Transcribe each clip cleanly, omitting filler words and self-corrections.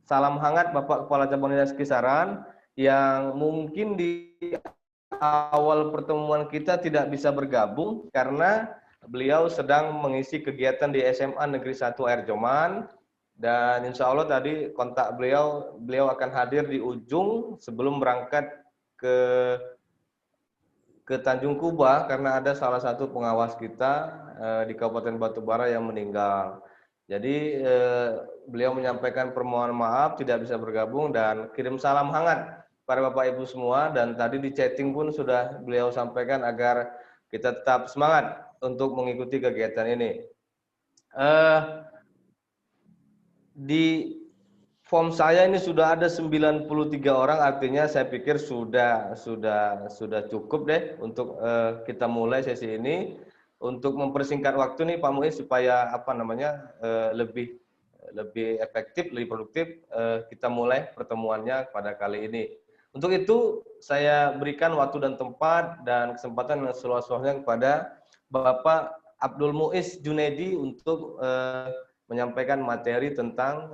salam hangat Bapak Kepala Cabang Dinas Kisaran yang mungkin di awal pertemuan kita tidak bisa bergabung karena beliau sedang mengisi kegiatan di SMA Negeri 1 Air Joman, dan insya Allah tadi kontak beliau akan hadir di ujung sebelum berangkat ke Tanjung Kuba karena ada salah satu pengawas kita di Kabupaten Batubara yang meninggal. Jadi beliau menyampaikan permohonan maaf tidak bisa bergabung dan kirim salam hangat para Bapak Ibu semua, dan tadi di chatting pun sudah beliau sampaikan agar kita tetap semangat untuk mengikuti kegiatan ini. Di form saya ini sudah ada 93 orang, artinya saya pikir sudah cukup deh untuk kita mulai sesi ini. Untuk mempersingkat waktu nih Pak Muiz supaya lebih efektif, lebih produktif, kita mulai pertemuannya pada kali ini. Untuk itu saya berikan waktu dan tempat dan kesempatan yang seluas-luasnya kepada Bapak Abdul Muiz Junedi untuk menyampaikan materi tentang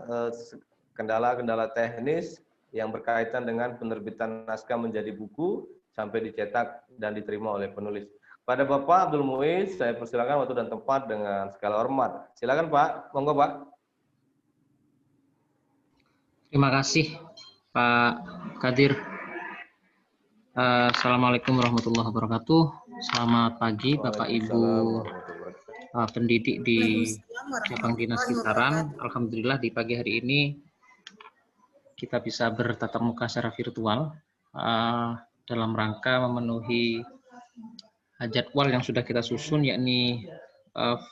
kendala-kendala teknis yang berkaitan dengan penerbitan naskah menjadi buku sampai dicetak dan diterima oleh penulis. Pada Bapak Abdul Muiz, saya persilakan waktu dan tempat dengan segala hormat. Silakan Pak, monggo Pak. Terima kasih Pak Kadir. Assalamualaikum warahmatullahi wabarakatuh. Selamat pagi Bapak Ibu pendidik di Cabang Dinas Kisaran. Alhamdulillah di pagi hari ini kita bisa bertatap muka secara virtual dalam rangka memenuhi jadwal yang sudah kita susun, yakni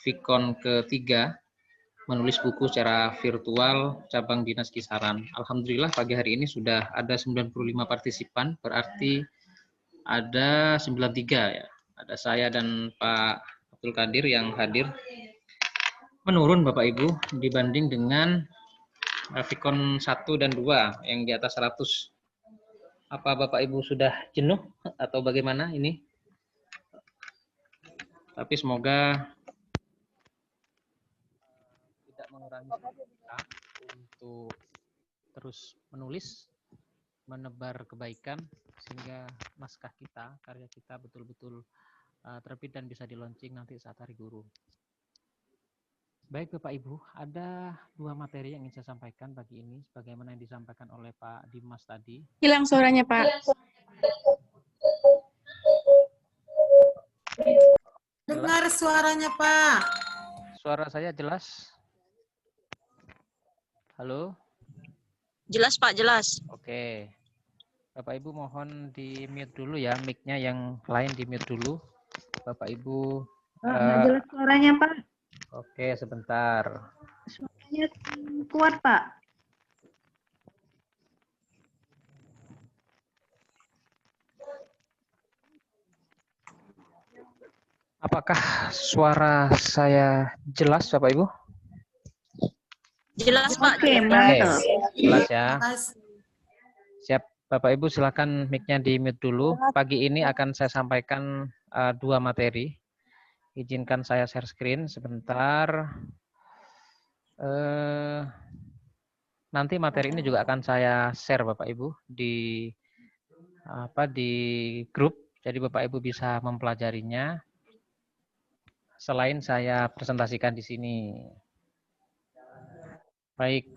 Vikon ketiga, menulis buku secara virtual Cabang Dinas Kisaran. Alhamdulillah pagi hari ini sudah ada 95 partisipan, berarti ada 93 ya. Ada saya dan Pak Abdul Qadir yang hadir. Menurun Bapak Ibu dibanding dengan Vikon 1 dan 2 yang di atas 100. Apa Bapak Ibu sudah jenuh atau bagaimana ini? Tapi semoga tidak mengurangi kita untuk terus menulis, menebar kebaikan, sehingga naskah kita, karya kita betul-betul terbit dan bisa di-launching nanti saat Hari Guru. Baik Bapak Ibu, ada 2 materi yang ingin saya sampaikan pagi ini, sebagaimana yang disampaikan oleh Pak Dimas tadi. Hilang suaranya Pak. Dengar suaranya Pak. Suara saya jelas? Halo? Jelas Pak, jelas. Oke. Bapak Ibu mohon di mute dulu ya, mic-nya yang lain di mute dulu. Bapak Ibu. Nggak jelas suaranya Pak. Oke, sebentar. Suaranya kuat Pak. Apakah suara saya jelas Bapak Ibu? Jelas Pak. Oke, mantap. Jelas ya. Siap, Bapak Ibu silakan mic-nya di mute dulu. Pagi ini akan saya sampaikan 2 materi. Izinkan saya share screen sebentar. Nanti materi ini juga akan saya share Bapak Ibu di grup. Jadi Bapak Ibu bisa mempelajarinya. Selain saya presentasikan di sini. Baik,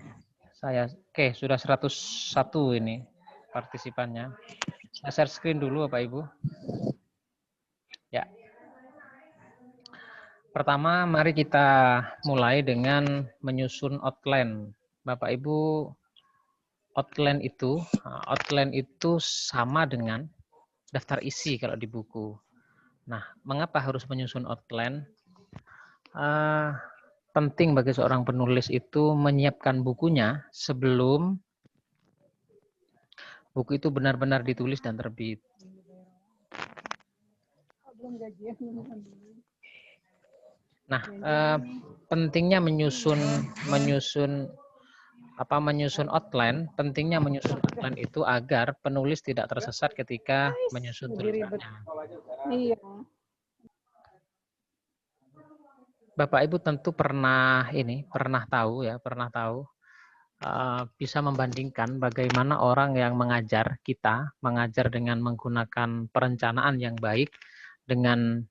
sudah 101 ini partisipannya. Saya share screen dulu Bapak Ibu. Ya. Pertama, mari kita mulai dengan menyusun outline. Bapak Ibu, outline itu sama dengan daftar isi kalau di buku. Nah, mengapa harus menyusun outline? Penting bagi seorang penulis itu menyiapkan bukunya sebelum buku itu benar-benar ditulis dan terbit. Nah, pentingnya menyusun outline, itu agar penulis tidak tersesat ketika menyusun tulisannya. Iya. Bapak Ibu tentu pernah tahu bisa membandingkan bagaimana orang yang mengajar kita, mengajar dengan menggunakan perencanaan yang baik, dengan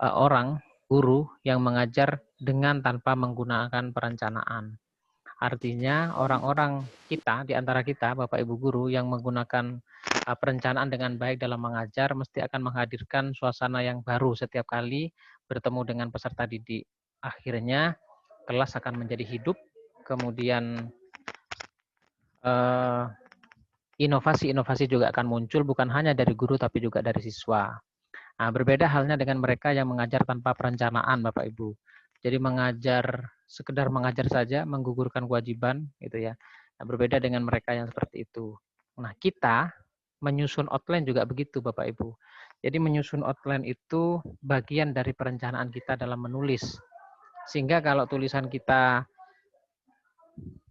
orang, guru yang mengajar dengan tanpa menggunakan perencanaan. Artinya orang-orang kita, di antara kita, Bapak Ibu Guru, yang menggunakan perencanaan dengan baik dalam mengajar, mesti akan menghadirkan suasana yang baru setiap kali bertemu dengan peserta didik. Akhirnya, kelas akan menjadi hidup, kemudian inovasi-inovasi juga akan muncul, bukan hanya dari guru, tapi juga dari siswa. Nah, berbeda halnya dengan mereka yang mengajar tanpa perencanaan, Bapak Ibu. Jadi mengajar, sekedar mengajar saja, menggugurkan kewajiban, gitu ya. Nah, berbeda dengan mereka yang seperti itu. Nah, kita menyusun outline juga begitu, Bapak Ibu. Jadi menyusun outline itu bagian dari perencanaan kita dalam menulis. Sehingga kalau tulisan kita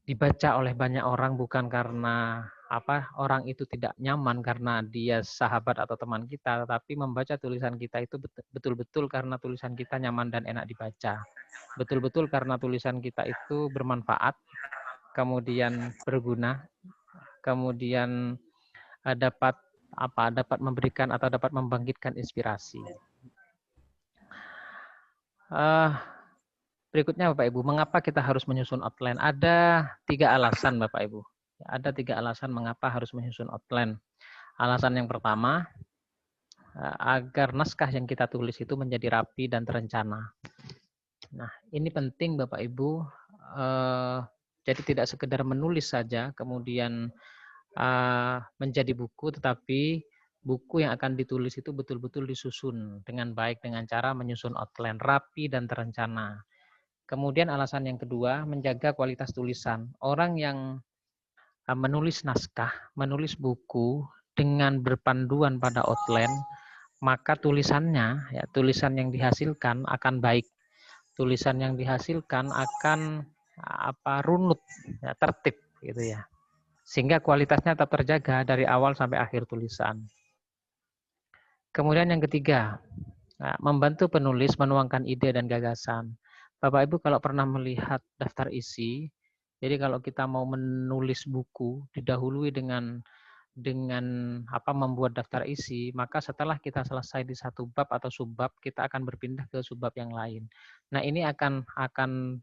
dibaca oleh banyak orang bukan karena orang itu tidak nyaman karena dia sahabat atau teman kita, tetapi membaca tulisan kita itu betul-betul karena tulisan kita nyaman dan enak dibaca. Betul-betul karena tulisan kita itu bermanfaat, kemudian berguna, kemudian dapat memberikan atau dapat membangkitkan inspirasi. Berikutnya Bapak Ibu, mengapa kita harus menyusun outline? Ada 3 alasan Bapak Ibu. Ada 3 alasan mengapa harus menyusun outline. Alasan yang pertama, agar naskah yang kita tulis itu menjadi rapi dan terencana. Nah, ini penting Bapak Ibu. Jadi tidak sekedar menulis saja, kemudian menjadi buku, tetapi buku yang akan ditulis itu betul-betul disusun dengan baik dengan cara menyusun outline rapi dan terencana. Kemudian alasan yang kedua, menjaga kualitas tulisan. Orang yang menulis naskah, menulis buku dengan berpanduan pada outline, maka tulisannya, ya, tulisan yang dihasilkan akan baik. Tulisan yang dihasilkan akan runut, ya, tertib, gitu ya. Sehingga kualitasnya tetap terjaga dari awal sampai akhir tulisan. Kemudian yang ketiga, membantu penulis menuangkan ide dan gagasan. Bapak Ibu kalau pernah melihat daftar isi, jadi kalau kita mau menulis buku didahului dengan membuat daftar isi, maka setelah kita selesai di satu bab atau subbab, kita akan berpindah ke subbab yang lain. Nah, ini akan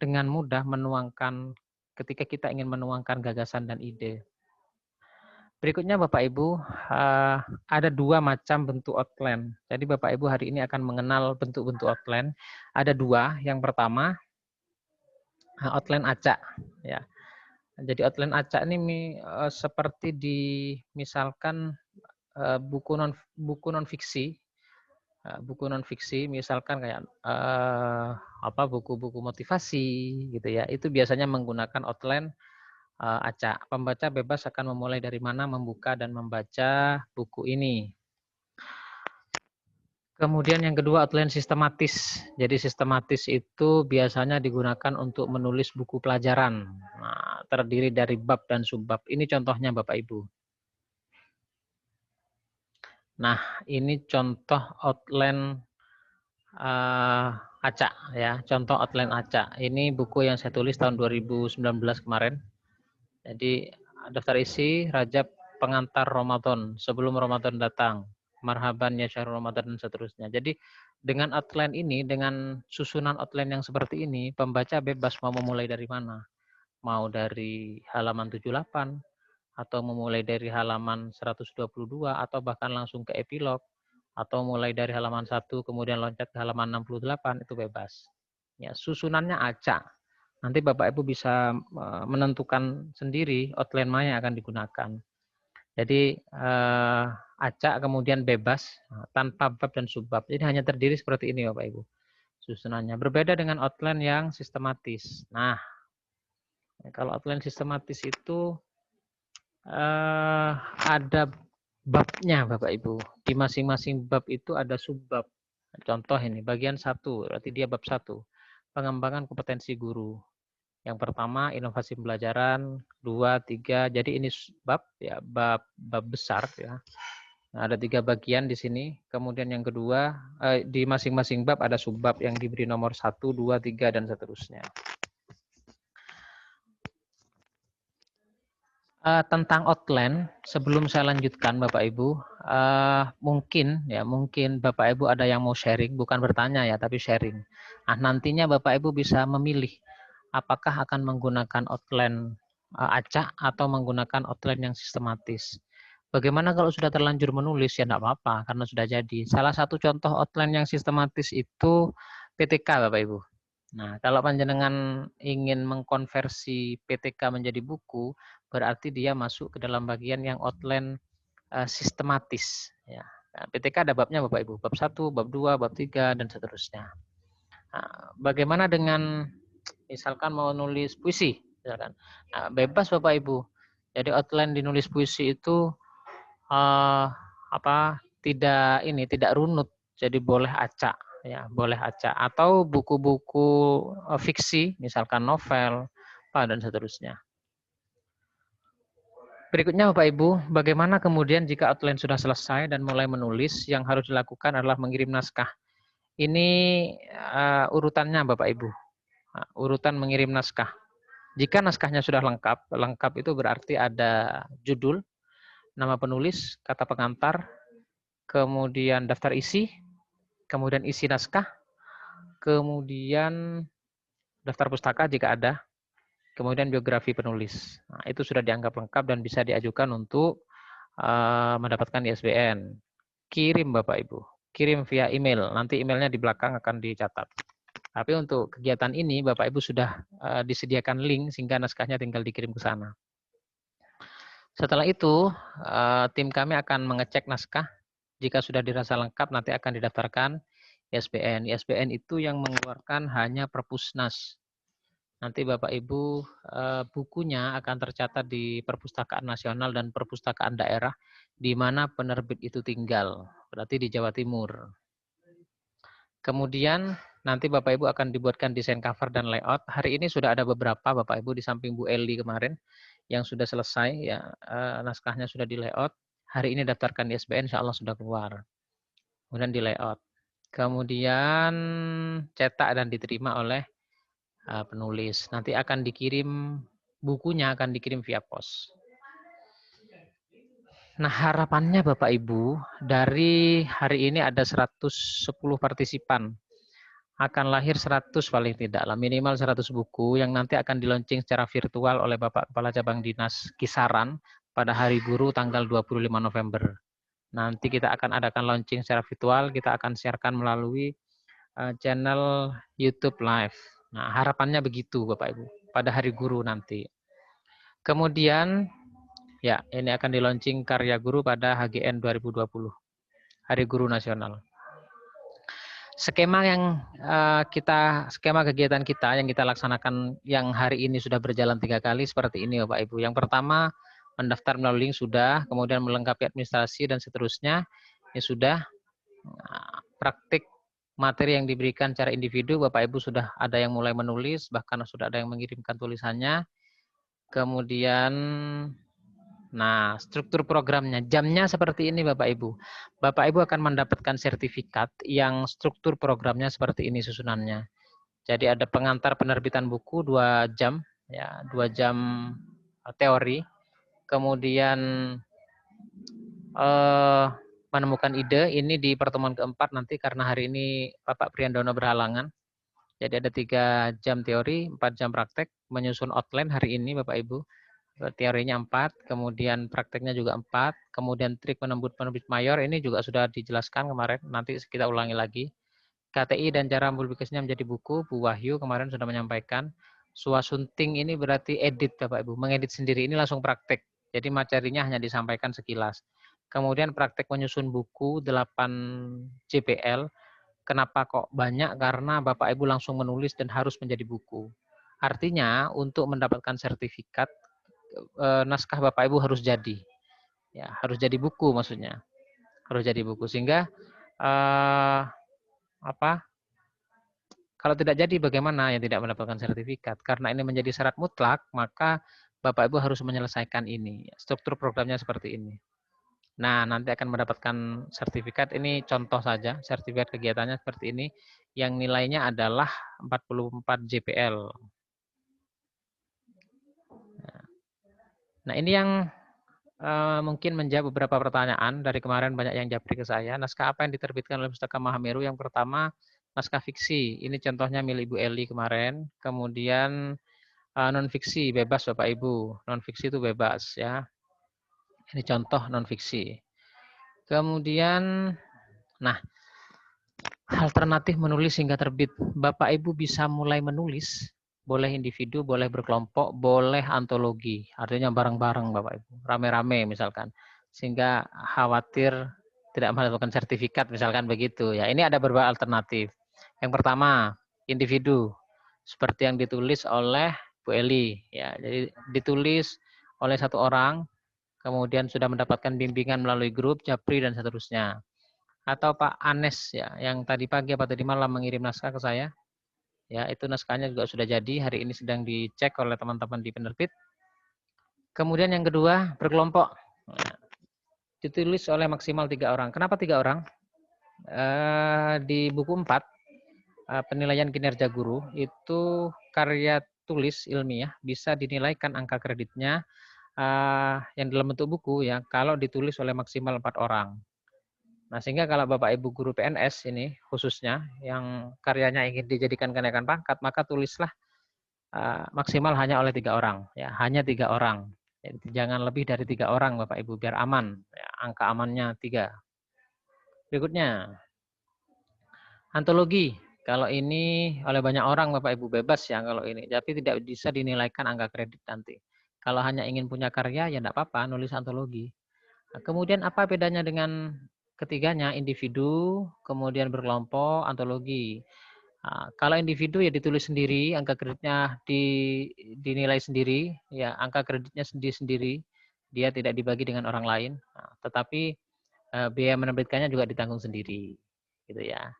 dengan mudah menuangkan ketika kita ingin menuangkan gagasan dan ide. Berikutnya Bapak Ibu, ada 2 macam bentuk outline. Jadi Bapak Ibu hari ini akan mengenal bentuk-bentuk outline. Ada 2. Yang pertama, outline acak. Ya. Jadi outline acak ini seperti misalkan buku non fiksi. Buku non fiksi misalkan kayak buku-buku motivasi gitu ya. Itu biasanya menggunakan outline acak. Pembaca bebas akan memulai dari mana membuka dan membaca buku ini. Kemudian yang kedua outline sistematis. Jadi sistematis itu biasanya digunakan untuk menulis buku pelajaran. Nah, terdiri dari bab dan subbab. Ini contohnya Bapak Ibu. Nah, ini contoh outline acak ya. Contoh outline acak. Ini buku yang saya tulis tahun 2019 kemarin. Jadi daftar isi, Rajab, pengantar Ramadan, sebelum Ramadan datang, marhaban ya syahrul Ramadan dan seterusnya. Jadi dengan outline ini, dengan susunan outline yang seperti ini, pembaca bebas mau memulai dari mana. Mau dari halaman 78, atau memulai dari halaman 122, atau bahkan langsung ke epilog, atau mulai dari halaman 1, kemudian loncat ke halaman 68, itu bebas. Ya, susunannya acak. Nanti Bapak Ibu bisa menentukan sendiri outline mana yang akan digunakan. Jadi acak kemudian bebas tanpa bab dan subbab. Jadi hanya terdiri seperti ini Bapak Ibu susunannya. Berbeda dengan outline yang sistematis. Nah, kalau outline sistematis itu ada babnya Bapak Ibu. Di masing-masing bab itu ada subbab. Contoh ini bagian 1, berarti dia bab 1. Pengembangan kompetensi guru. Yang pertama inovasi pembelajaran, 2, 3. Jadi ini bab ya, bab besar ya. Nah, ada 3 bagian di sini. Kemudian yang kedua di masing-masing bab ada subbab yang diberi nomor 1, 2, 3 dan seterusnya. Tentang outline, sebelum saya lanjutkan Bapak Ibu, mungkin Bapak Ibu ada yang mau sharing, bukan bertanya ya, tapi sharing. Nah, nantinya Bapak Ibu bisa memilih apakah akan menggunakan outline acak atau menggunakan outline yang sistematis. Bagaimana kalau sudah terlanjur menulis? Ya enggak apa-apa, karena sudah jadi. Salah satu contoh outline yang sistematis itu PTK Bapak Ibu. Nah, kalau panjenengan ingin mengkonversi PTK menjadi buku, berarti dia masuk ke dalam bagian yang outline sistematis. Ya. Nah, PTK ada babnya Bapak Ibu, bab 1, bab 2, bab 3, dan seterusnya. Nah, bagaimana dengan misalkan mau nulis puisi? Misalkan. Nah, bebas Bapak Ibu. Jadi outline dinulis puisi itu tidak runut, jadi boleh acak. Ya, boleh acak atau buku-buku fiksi, misalkan novel, dan seterusnya. Berikutnya Bapak Ibu, bagaimana kemudian jika outline sudah selesai dan mulai menulis, yang harus dilakukan adalah mengirim naskah. Ini urutannya Bapak Ibu, urutan mengirim naskah. Jika naskahnya sudah lengkap, lengkap itu berarti ada judul, nama penulis, kata pengantar, kemudian daftar isi, kemudian isi naskah, kemudian daftar pustaka jika ada, kemudian biografi penulis. Nah, itu sudah dianggap lengkap dan bisa diajukan untuk mendapatkan ISBN. Kirim Bapak Ibu, kirim via email. Nanti emailnya di belakang akan dicatat. Tapi untuk kegiatan ini Bapak Ibu sudah disediakan link sehingga naskahnya tinggal dikirim ke sana. Setelah itu tim kami akan mengecek naskah. Jika sudah dirasa lengkap nanti akan didaftarkan ISBN. ISBN itu yang mengeluarkan hanya Perpusnas. Nanti Bapak Ibu bukunya akan tercatat di Perpustakaan Nasional dan Perpustakaan Daerah di mana penerbit itu tinggal, berarti di Jawa Timur. Kemudian nanti Bapak Ibu akan dibuatkan desain cover dan layout. Hari ini sudah ada beberapa Bapak Ibu di samping Bu Eli kemarin yang sudah selesai ya, naskahnya sudah di layout. Hari ini daftarkan di ISBN, insya Allah sudah keluar. Kemudian di layout. Kemudian cetak dan diterima oleh penulis. Nanti akan dikirim, bukunya akan dikirim via pos. Nah, harapannya Bapak Ibu, dari hari ini ada 110 partisipan. Akan lahir 100 paling tidak, minimal 100 buku yang nanti akan di-launching secara virtual oleh Bapak Kepala Cabang Dinas Kisaran pada Hari Guru tanggal 25 November. Nanti kita akan adakan launching secara virtual, kita akan siarkan melalui channel YouTube Live. Nah, harapannya begitu Bapak Ibu, pada Hari Guru nanti. Kemudian, ya ini akan di-launching karya guru pada HGN 2020, Hari Guru Nasional. Skema skema kegiatan kita yang kita laksanakan yang hari ini sudah berjalan 3 kali seperti ini Bapak Ibu. Yang pertama, mendaftar melalui link sudah, kemudian melengkapi administrasi dan seterusnya. Ini sudah. Praktik materi yang diberikan secara individu, Bapak Ibu sudah ada yang mulai menulis, bahkan sudah ada yang mengirimkan tulisannya. Kemudian, nah struktur programnya, jamnya seperti ini Bapak Ibu. Bapak Ibu akan mendapatkan sertifikat yang struktur programnya seperti ini susunannya. Jadi ada pengantar penerbitan buku 2 jam, ya 2 jam teori. Kemudian menemukan ide, ini di pertemuan keempat nanti karena hari ini Bapak Priandono berhalangan. Jadi ada 3 jam teori, 4 jam praktek, menyusun outline hari ini Bapak Ibu. Teorinya 4, kemudian prakteknya juga 4, kemudian trik menembus penerbit mayor, ini juga sudah dijelaskan kemarin, nanti kita ulangi lagi. KTI dan cara mempublikasinya menjadi buku, Bu Wahyu kemarin sudah menyampaikan. Suasunting ini berarti edit Bapak Ibu, mengedit sendiri, ini langsung praktek. Jadi materinya hanya disampaikan sekilas. Kemudian praktek menyusun buku 8 JPL. Kenapa kok banyak? Karena Bapak Ibu langsung menulis dan harus menjadi buku. Artinya untuk mendapatkan sertifikat naskah Bapak Ibu harus jadi. Ya, harus jadi buku maksudnya. Harus jadi buku sehingga kalau tidak jadi bagaimana yang tidak mendapatkan sertifikat? Karena ini menjadi syarat mutlak, maka Bapak Ibu harus menyelesaikan ini. Struktur programnya seperti ini. Nah, nanti akan mendapatkan sertifikat. Ini contoh saja, sertifikat kegiatannya seperti ini. Yang nilainya adalah 44 JPL. Nah, ini yang mungkin menjawab beberapa pertanyaan. Dari kemarin banyak yang japri ke saya. Naskah apa yang diterbitkan oleh Pustaka Mahameru? Yang pertama, naskah fiksi. Ini contohnya milik Ibu Eli kemarin. Kemudian non fiksi bebas Bapak Ibu. Non fiksi itu bebas ya. Ini contoh non fiksi. Kemudian, nah, alternatif menulis hingga terbit. Bapak Ibu bisa mulai menulis, boleh individu, boleh berkelompok, boleh antologi. Artinya bareng-bareng Bapak Ibu, rame-rame misalkan. Sehingga khawatir tidak mendapatkan sertifikat misalkan begitu. Ya, ini ada beberapa alternatif. Yang pertama, individu seperti yang ditulis oleh Bu Eli ya. Jadi ditulis oleh satu orang, kemudian sudah mendapatkan bimbingan melalui grup, japri dan seterusnya. Atau Pak Anes ya, yang tadi pagi atau tadi malam mengirim naskah ke saya. Ya, itu naskahnya juga sudah jadi, hari ini sedang dicek oleh teman-teman di penerbit. Kemudian yang kedua, berkelompok. Nah, ditulis oleh maksimal 3 orang. Kenapa 3 orang? Di buku 4, penilaian kinerja guru, itu karya tulis ilmiah bisa dinilaikan angka kreditnya yang dalam bentuk buku ya, kalau ditulis oleh maksimal 4 orang. Nah, sehingga kalau Bapak Ibu guru PNS ini khususnya yang karyanya ingin dijadikan kenaikan pangkat, maka tulislah maksimal hanya oleh 3 orang, ya, hanya 3 orang. Jadi, jangan lebih dari 3 orang Bapak Ibu biar aman, ya, angka amannya 3. Berikutnya, antologi. Kalau ini oleh banyak orang Bapak Ibu bebas ya kalau ini, tapi tidak bisa dinilaikan angka kredit nanti. Kalau hanya ingin punya karya ya enggak apa-apa nulis antologi. Nah, kemudian apa bedanya dengan ketiganya, individu, kemudian berkelompok, antologi. Nah, kalau individu ya ditulis sendiri, angka kreditnya dinilai sendiri, ya angka kreditnya sendiri-sendiri, dia tidak dibagi dengan orang lain. Nah, tetapi biaya menerbitkannya juga ditanggung sendiri, gitu ya.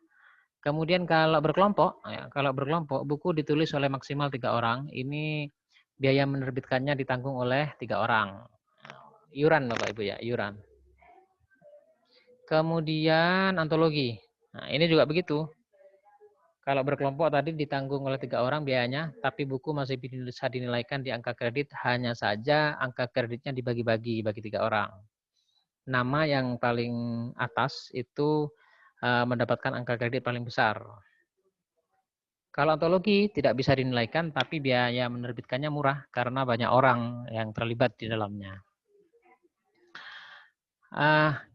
Kemudian kalau berkelompok, ya, kalau berkelompok buku ditulis oleh maksimal 3 orang, ini biaya menerbitkannya ditanggung oleh 3 orang. Iuran Bapak Ibu ya, iuran. Kemudian antologi. Nah, ini juga begitu. Kalau berkelompok tadi ditanggung oleh 3 orang biayanya, tapi buku masih bisa dinilaikan di angka kredit, hanya saja angka kreditnya dibagi-bagi bagi 3 orang. Nama yang paling atas itu mendapatkan angka kredit paling besar. Kalau antologi tidak bisa dinilaikan, tapi biaya menerbitkannya murah karena banyak orang yang terlibat di dalamnya.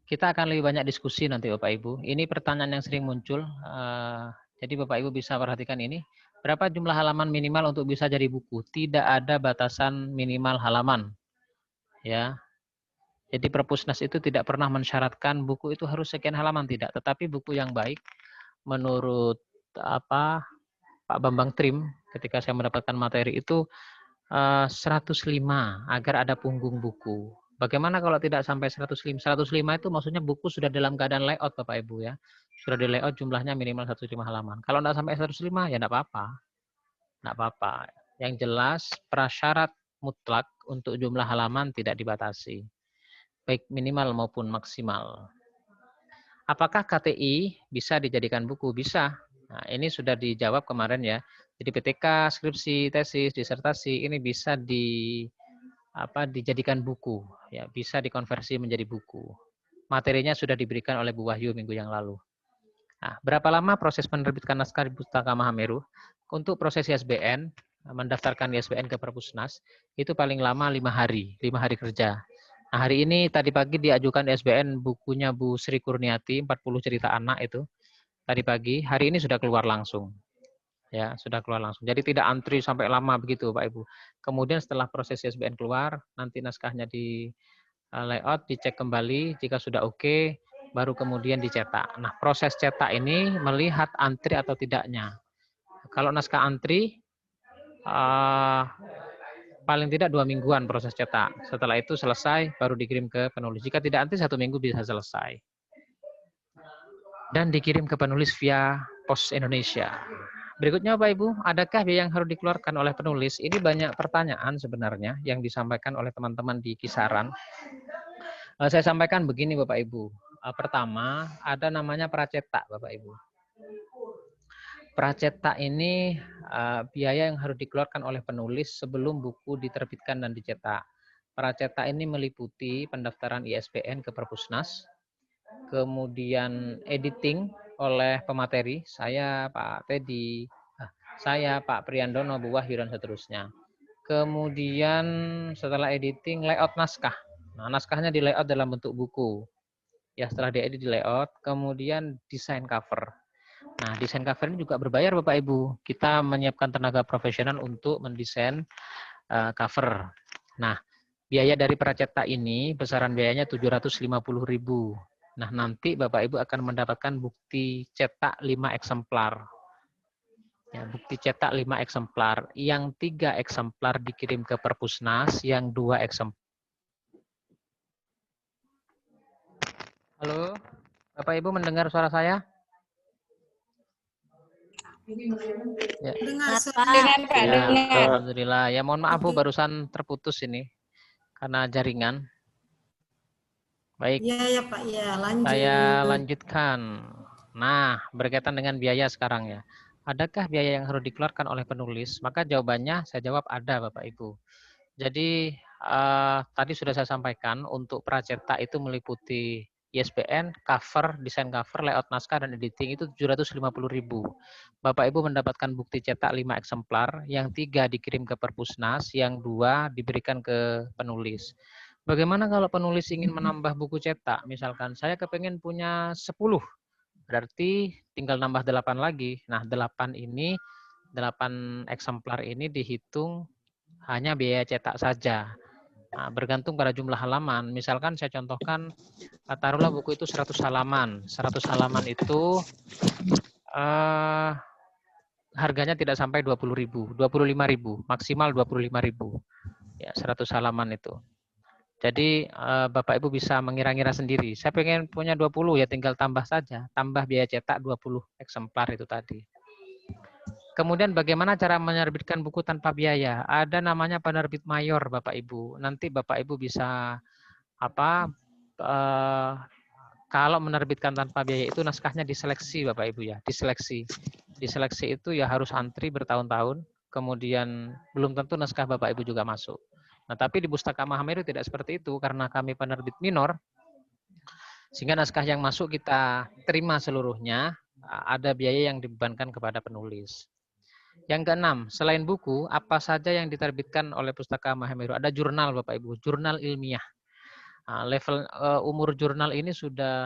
Kita akan lebih banyak diskusi nanti Bapak Ibu. Ini pertanyaan yang sering muncul. Jadi Bapak Ibu bisa perhatikan ini. Berapa jumlah halaman minimal untuk bisa jadi buku? Tidak ada batasan minimal halaman. Ya. Jadi Perpusnas itu tidak pernah mensyaratkan buku itu harus sekian halaman, tidak. Tetapi buku yang baik menurut Pak Bambang Trim ketika saya mendapatkan materi itu 105 agar ada punggung buku. Bagaimana kalau tidak sampai 105? 105 itu maksudnya buku sudah dalam keadaan layout Bapak Ibu ya. Sudah di layout jumlahnya minimal 105 halaman. Kalau tidak sampai 105 ya tidak apa-apa. Tidak apa-apa. Yang jelas prasyarat mutlak untuk jumlah halaman tidak dibatasi. Baik minimal maupun maksimal. Apakah KTI bisa dijadikan buku? Bisa. Nah, ini sudah dijawab kemarin ya. Jadi PTK, skripsi, tesis, disertasi ini bisa dijadikan buku, ya bisa dikonversi menjadi buku. Materinya sudah diberikan oleh Bu Wahyu minggu yang lalu. Nah, berapa lama proses menerbitkan naskah di Pustaka Mahameru? Untuk proses ISBN, mendaftarkan ISBN ke Perpusnas, itu paling lama 5 hari, 5 hari kerja. Nah, hari ini tadi pagi diajukan ISBN bukunya Bu Sri Kurniati, 40 cerita anak itu. Tadi pagi, hari ini sudah keluar langsung. Ya, sudah keluar langsung. Jadi tidak antri sampai lama begitu, Pak Ibu. Kemudian setelah proses ISBN keluar, nanti naskahnya di layout, dicek kembali, jika sudah oke, baru kemudian dicetak. Nah, proses cetak ini melihat antri atau tidaknya. Kalau naskah antri, paling tidak 2 mingguan proses cetak. Setelah itu selesai, baru dikirim ke penulis. Jika tidak antri, 1 minggu bisa selesai. Dan dikirim ke penulis via Pos Indonesia. Berikutnya Bapak Ibu, adakah biaya yang harus dikeluarkan oleh penulis? Ini banyak pertanyaan sebenarnya yang disampaikan oleh teman-teman di kisaran. Saya sampaikan begini Bapak Ibu. Pertama, ada namanya pracetak Bapak Ibu. Pracetak ini biaya yang harus dikeluarkan oleh penulis sebelum buku diterbitkan dan dicetak. Pracetak ini meliputi pendaftaran ISBN ke Perpusnas, kemudian editing oleh pemateri, saya Pak Teddy, saya Pak Priyandono, Bu Wahyu, dan seterusnya. Kemudian setelah editing, layout naskah. Nah, naskahnya di layout dalam bentuk buku. Ya, setelah diedit di layout, kemudian desain cover. Nah, desain cover ini juga berbayar Bapak Ibu. Kita menyiapkan tenaga profesional untuk mendesain cover. Nah, biaya dari pracetak ini, besaran biayanya 750.000. Nah, nanti Bapak Ibu akan mendapatkan bukti cetak 5 eksemplar. Ya, bukti cetak 5 eksemplar. Yang 3 eksemplar dikirim ke Perpusnas, yang 2 eksemplar. Halo, Bapak Ibu mendengar suara saya? Ya. Dengar Dengar, Pak. Ya, Dengar. alhamdulillah. Ya, mohon maaf Bu, barusan terputus ini karena jaringan. Baik. Iya ya Pak, ya lanjut. Saya lanjutkan. Nah, berkaitan dengan biaya sekarang ya. Adakah biaya yang harus dikeluarkan oleh penulis? Maka jawabannya saya jawab ada Bapak Ibu. Jadi tadi sudah saya sampaikan untuk pracetak itu meliputi ISBN, cover, desain cover, layout naskah, dan editing itu 750.000. Bapak Ibu mendapatkan bukti cetak 5 eksemplar, yang 3 dikirim ke Perpusnas, yang 2 diberikan ke penulis. Bagaimana kalau penulis ingin menambah buku cetak? Misalkan saya kepengen punya 10, berarti tinggal nambah 8 lagi. Nah, 8 eksemplar ini dihitung hanya biaya cetak saja. Nah, bergantung pada jumlah halaman. Misalkan saya contohkan, taruhlah buku itu 100 halaman. 100 halaman itu harganya tidak sampai 20.000, 25.000, maksimal 25.000. Ya, 100 halaman itu. Jadi Bapak Ibu bisa mengira-ngira sendiri. Saya pengen punya 20, ya tinggal tambah saja. Tambah biaya cetak 20 eksemplar itu tadi. Kemudian bagaimana cara menerbitkan buku tanpa biaya? Ada namanya penerbit mayor Bapak Ibu. Nanti Bapak Ibu bisa kalau menerbitkan tanpa biaya itu naskahnya diseleksi Bapak Ibu ya, diseleksi. Diseleksi itu ya harus antri bertahun-tahun, kemudian belum tentu naskah Bapak Ibu juga masuk. Nah, tapi di Pustaka Mahameru tidak seperti itu karena kami penerbit minor, sehingga naskah yang masuk kita terima seluruhnya, ada biaya yang dibebankan kepada penulis. Yang keenam, selain buku, apa saja yang diterbitkan oleh Pustaka Mahameru? Ada jurnal Bapak Ibu, jurnal ilmiah. Level umur jurnal ini sudah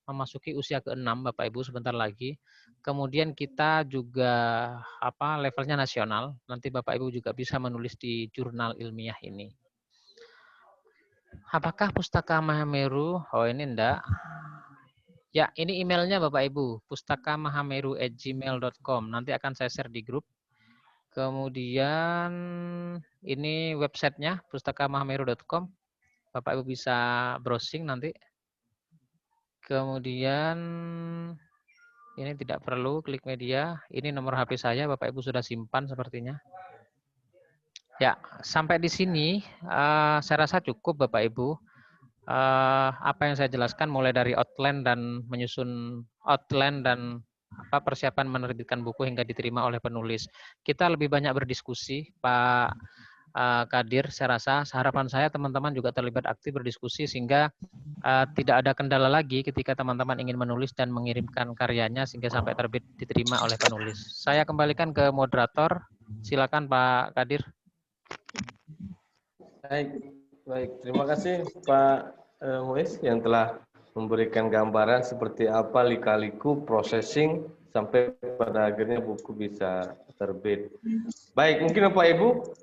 memasuki usia ke-6 Bapak Ibu sebentar lagi. Kemudian kita juga levelnya nasional. Nanti Bapak Ibu juga bisa menulis di jurnal ilmiah ini. Apakah Pustaka Mahameru? Oh, ini enggak. Ya, ini emailnya Bapak Ibu, pustakamahameru@gmail.com. Nanti akan saya share di grup. Kemudian ini websitenya pustakamahameru.com. Bapak Ibu bisa browsing nanti. Kemudian ini tidak perlu klik media. Ini nomor HP saya, Bapak Ibu sudah simpan sepertinya. Ya, sampai di sini saya rasa cukup Bapak Ibu. Apa yang saya jelaskan mulai dari outline dan menyusun outline dan persiapan menerbitkan buku hingga diterima oleh penulis. Kita lebih banyak berdiskusi, Pak Kadir. Saya rasa harapan saya teman-teman juga terlibat aktif berdiskusi sehingga tidak ada kendala lagi ketika teman-teman ingin menulis dan mengirimkan karyanya sehingga sampai terbit diterima oleh penulis. Saya kembalikan ke moderator. Silakan Pak Kadir. Baik. Terima kasih Pak Muiz yang telah memberikan gambaran seperti apa lika-liku processing sampai pada akhirnya buku bisa terbit. Baik, mungkin Bapak Ibu,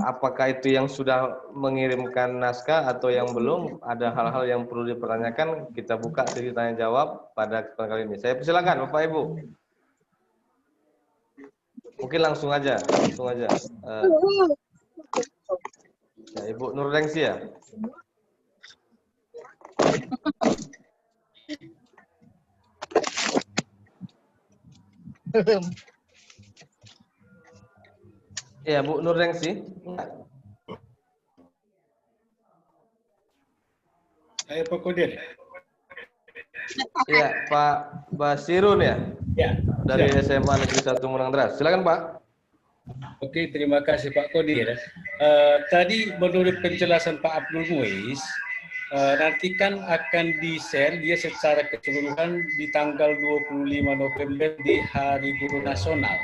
apakah itu yang sudah mengirimkan naskah atau yang belum? Ada hal-hal yang perlu dipertanyakan, kita buka sesi tanya jawab pada kesempatan kali ini. Saya persilakan Bapak Ibu. Mungkin langsung aja. Ya, Ibu Nurlengsi ya. Ya, Bu Nurlengsi. Saya Pak Kodir. Iya, Pak Basirun ya? Ya. Dari SMA Negeri 1 Menang Deras. Silakan Pak. Oke, terima kasih Pak Kodir. Tadi menurut penjelasan Pak Abdul Muiz, nanti kan akan di-share dia secara keseluruhan di tanggal 25 November di Hari Guru Nasional.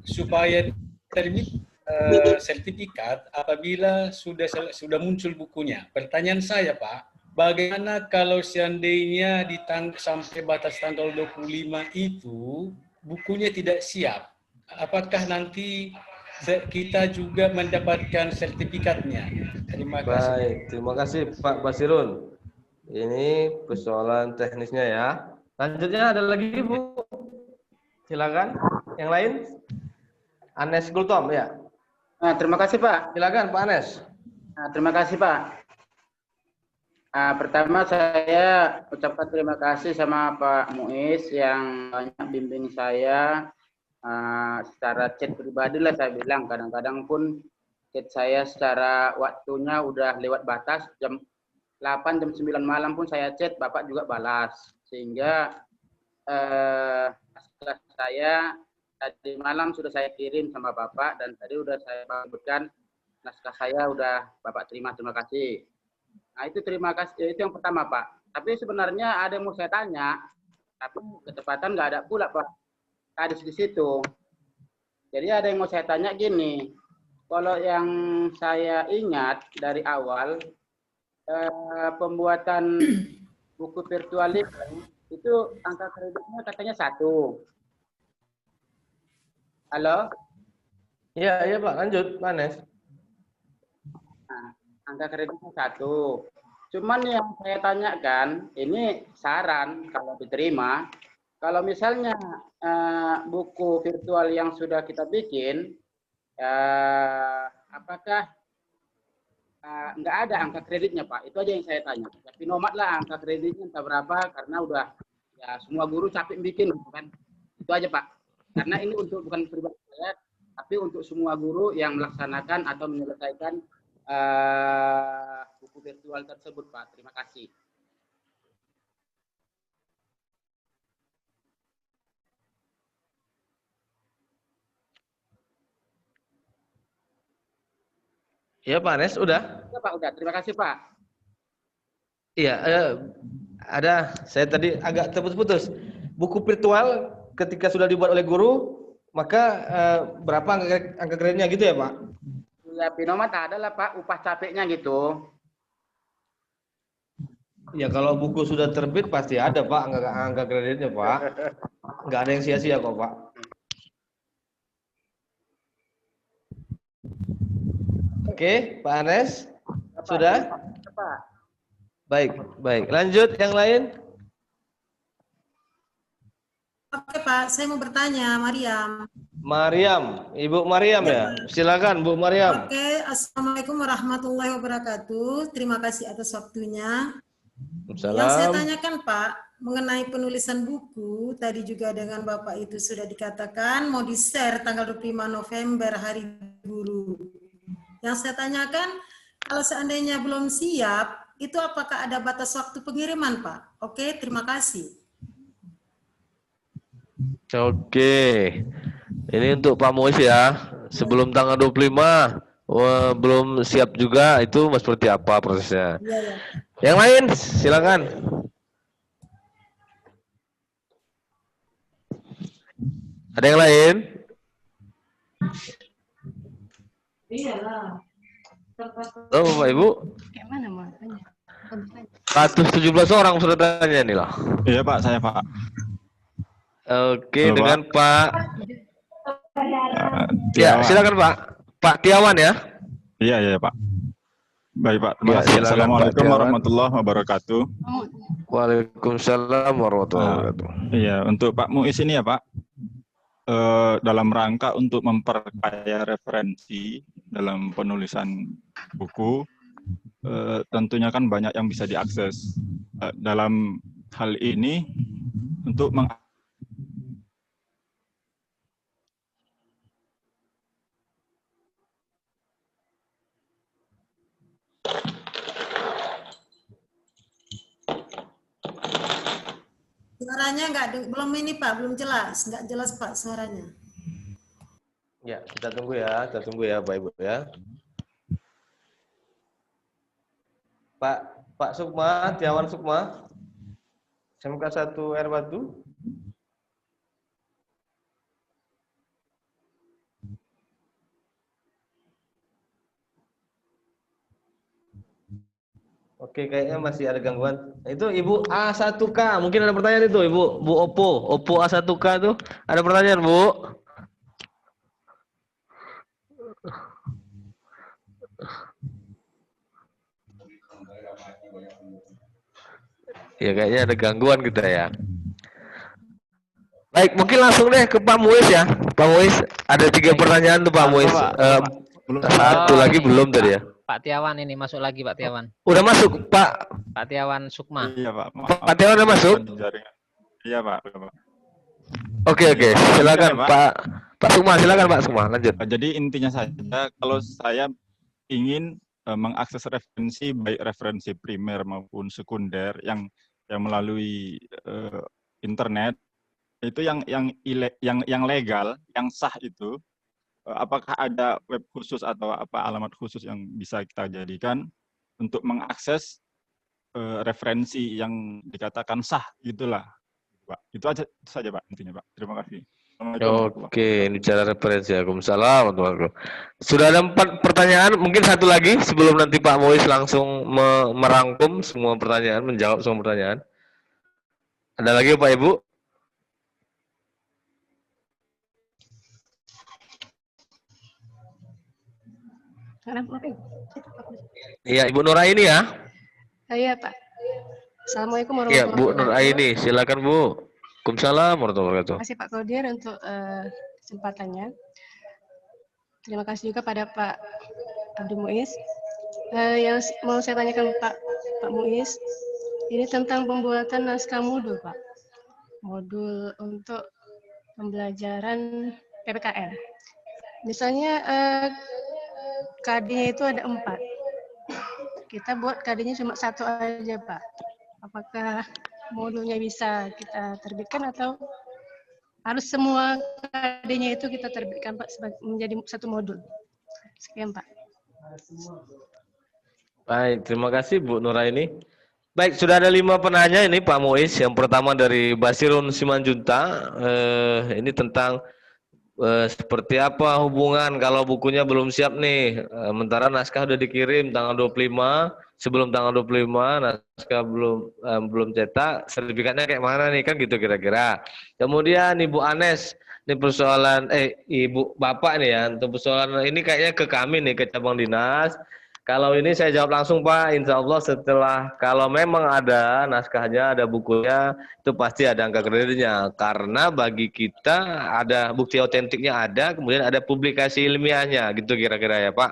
Supaya terbit sertifikat apabila sudah muncul bukunya. Pertanyaan saya, Pak, bagaimana kalau seandainya sampai batas tanggal 25 itu bukunya tidak siap? Apakah nanti kita juga mendapatkan sertifikatnya? Terima kasih. Baik, terima kasih Pak Basirun. Ini persoalan teknisnya ya. Lanjutnya ada lagi Bu. Silakan. Yang lain? Anes Gultom ya. Nah, terima kasih Pak. Silakan Pak Anes. Nah, terima kasih Pak. Pertama saya ucapkan terima kasih sama Pak Muiz yang banyak bimbing saya secara chat pribadi lah, saya bilang. Kadang-kadang pun chat saya secara waktunya udah lewat batas, jam 8, jam 9 malam pun saya chat, Bapak juga balas. Sehingga saya tadi malam sudah saya kirim sama Bapak dan tadi udah saya sebutkan naskah saya udah Bapak terima kasih. Nah itu terima kasih, itu yang pertama Pak. Tapi sebenarnya ada yang mau saya tanya, tapi ketepatan nggak ada pula Pak. Tadi di situ. Jadi ada yang mau saya tanya gini, kalau yang saya ingat dari awal pembuatan buku virtual itu angka kreditnya katanya 1. Halo? Iya Pak, lanjut Pak Anes. Nah, angka kreditnya 1. Cuman yang saya tanyakan, ini saran kalau diterima, kalau misalnya buku virtual yang sudah kita bikin, apakah nggak ada angka kreditnya Pak? Itu aja yang saya tanya. Tapi nomat lah angka kreditnya entah berapa, karena udah ya semua guru capek bikin, kan? Itu aja Pak. Karena ini untuk bukan pribadi saya, tapi untuk semua guru yang melaksanakan atau menyelesaikan buku virtual tersebut Pak. Terima kasih. Iya Pak Anes, udah? Ya, Pak, udah. Terima kasih Pak. Iya, ada. Saya tadi agak terputus-putus. Buku virtual ketika sudah dibuat oleh guru, maka berapa angka kreditnya gitu ya Pak? Ya, Pinomat ada lah Pak, upah capeknya gitu. Ya kalau buku sudah terbit pasti ada Pak angka kreditnya Pak. Nggak ada yang sia-sia kok Pak. Oke, Pak Anes, sudah? Pak. Baik. Lanjut yang lain. Oke Pak, saya mau bertanya, Mariam. Ibu Mariam ya. Silakan Bu Mariam. Oke, Assalamualaikum warahmatullahi wabarakatuh. Terima kasih atas waktunya. Yang saya tanyakan Pak, mengenai penulisan buku, tadi juga dengan Bapak itu sudah dikatakan mau di-share tanggal 25 November Hari Guru. Yang saya tanyakan, kalau seandainya belum siap, itu apakah ada batas waktu pengiriman Pak? Oke, terima kasih. Oke. Ini untuk Pak Muiz ya. Sebelum tanggal 25 belum siap juga, itu seperti apa prosesnya? Iya. Yang lain silakan. Ada yang lain? Iyalah. Oh, Bapak Ibu. Kayak mana makanya? 117 orang sudah tanya nih lah. Iya Pak, saya Pak. Oke, halo, dengan Pak. Ya, silakan Pak. Pak Tiawan ya. Iya Pak. Baik Pak. Ya, silakan, Assalamualaikum Pak warahmatullahi wabarakatuh. Waalaikumsalam warahmatullahi wabarakatuh. Iya, untuk Pak Muiz ini ya Pak. Dalam rangka untuk memperkaya referensi dalam penulisan buku, tentunya kan banyak yang bisa diakses. Dalam hal ini untuk Suaranya belum ini Pak, belum jelas, nggak jelas Pak suaranya. Ya, kita tunggu ya Bapak Ibu ya. Pak Sukma, Tiawan Sukma, SMK 1 Air Batu. Oke, kayaknya masih ada gangguan. Itu Ibu A1K, mungkin ada pertanyaan itu, Ibu Oppo A1K tuh. Ada pertanyaan, Bu? Ya kayaknya ada gangguan kita ya. Baik, mungkin langsung deh ke Pak Muiz ya. Pak Muiz, ada 3 pertanyaan tuh Pak Muiz. Satu lagi belum tadi ya. Pak Tiawan ini masuk lagi, Pak Tiawan. Udah masuk, Pak. Pak Tiawan Sukma. Iya, Pak. Pak Tiawan udah masuk? Iya, Pak. Oke. Silakan Pak Sukma, silakan Pak Sukma, lanjut. Jadi intinya saja, kalau saya ingin mengakses referensi, baik referensi primer maupun sekunder yang melalui internet, itu yang legal, yang sah itu, apakah ada web khusus atau alamat khusus yang bisa kita jadikan untuk mengakses referensi yang dikatakan sah, gitulah, Pak. Itu saja, Pak, intinya, Pak. Terima kasih. Oke, ini cara referensi. Waalaikumsalam. Sudah ada 4 pertanyaan, mungkin satu lagi sebelum nanti Pak Muiz langsung merangkum semua pertanyaan, menjawab semua pertanyaan. Ada lagi Pak Ibu? Iya, Ibu Nuraini ya? Iya, Pak. Assalamualaikum Iya, warahmatullahi Bu wabarakatuh. Nuraini, silakan Bu. Waalaikumsalam warahmatullahi wabarakatuh. Terima kasih Pak Kodir untuk kesempatannya. Terima kasih juga pada Pak Abdul Muiz. Yang mau saya tanyakan Pak Muiz, ini tentang pembuatan naskah modul, Pak. Modul untuk pembelajaran PPKN. Misalnya KD-nya itu ada 4. Kita buat KD-nya cuma 1 aja, Pak. Apakah modulnya bisa kita terbitkan atau harus semua KD-nya itu kita terbitkan, Pak, menjadi 1 modul? Sekian, Pak. Baik, terima kasih Bu Nuraini. Baik, sudah ada 5 penanya ini Pak Muiz. Yang pertama dari Basirun Simanjunta. Ini tentang seperti apa hubungan kalau bukunya belum siap nih. Sementara naskah udah dikirim tanggal 25. Sebelum tanggal 25 naskah belum cetak, sertifikatnya kayak mana nih, kan gitu kira-kira. Kemudian Ibu Anes, ini persoalan Ibu Bapak nih ya, untuk persoalan ini kayaknya ke kami nih, ke cabang dinas. Kalau ini saya jawab langsung Pak, insya Allah setelah kalau memang ada naskahnya, ada bukunya, itu pasti ada angka kreditnya. Karena bagi kita ada bukti otentiknya ada, kemudian ada publikasi ilmiahnya, gitu kira-kira ya Pak.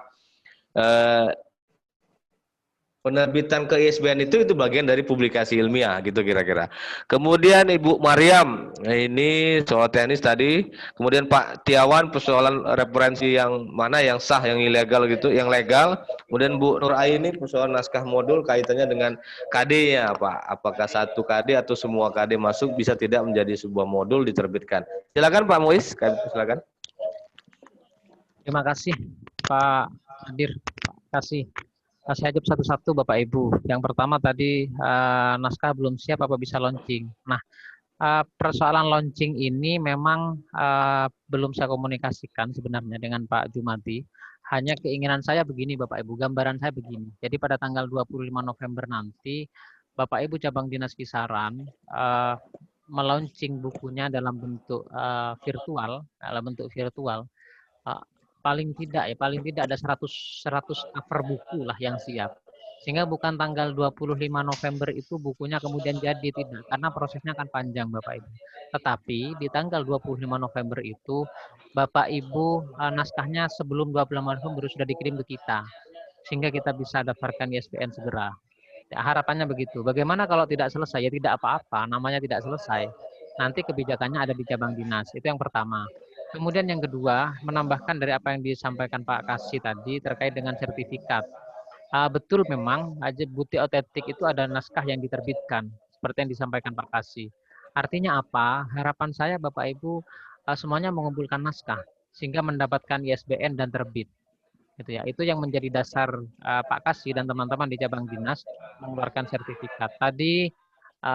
Penerbitan ke ISBN itu bagian dari publikasi ilmiah gitu kira-kira. Kemudian Ibu Mariam, ini soal teknis tadi. Kemudian Pak Tiawan persoalan referensi yang mana yang sah, yang ilegal gitu, yang legal. Kemudian Bu Nuraini persoalan naskah modul kaitannya dengan KD-nya Pak. Apakah 1 KD atau semua KD masuk bisa tidak menjadi sebuah modul diterbitkan. Silakan Pak Muiz, silakan. Terima kasih Pak Hadir. Terima kasih. Saya jawab satu-satu Bapak Ibu. Yang pertama tadi naskah belum siap apa bisa launching. Nah, persoalan launching ini memang belum saya komunikasikan sebenarnya dengan Pak Jumadi. Hanya keinginan saya begini Bapak Ibu, gambaran saya begini. Jadi pada tanggal 25 November nanti Bapak Ibu cabang dinas Kisaran melaunching bukunya dalam bentuk virtual, paling tidak ada 100 cover buku lah yang siap. Sehingga bukan tanggal 25 November itu bukunya kemudian jadi, tidak. Karena prosesnya akan panjang Bapak Ibu. Tetapi di tanggal 25 November itu Bapak Ibu naskahnya sebelum 25 November sudah dikirim ke kita. Sehingga kita bisa daftarkan ISBN segera. Ya, harapannya begitu. Bagaimana kalau tidak selesai? Ya tidak apa-apa, namanya tidak selesai. Nanti kebijakannya ada di cabang dinas. Itu yang pertama. Kemudian yang kedua, menambahkan dari apa yang disampaikan Pak Kasih tadi terkait dengan sertifikat. Betul memang, bukti otentik itu ada naskah yang diterbitkan, seperti yang disampaikan Pak Kasih. Artinya apa? Harapan saya Bapak Ibu semuanya mengumpulkan naskah. sehingga mendapatkan ISBN dan terbit. Gitu ya. Itu yang menjadi dasar Pak Kasih dan teman-teman di cabang dinas mengeluarkan sertifikat. Tadi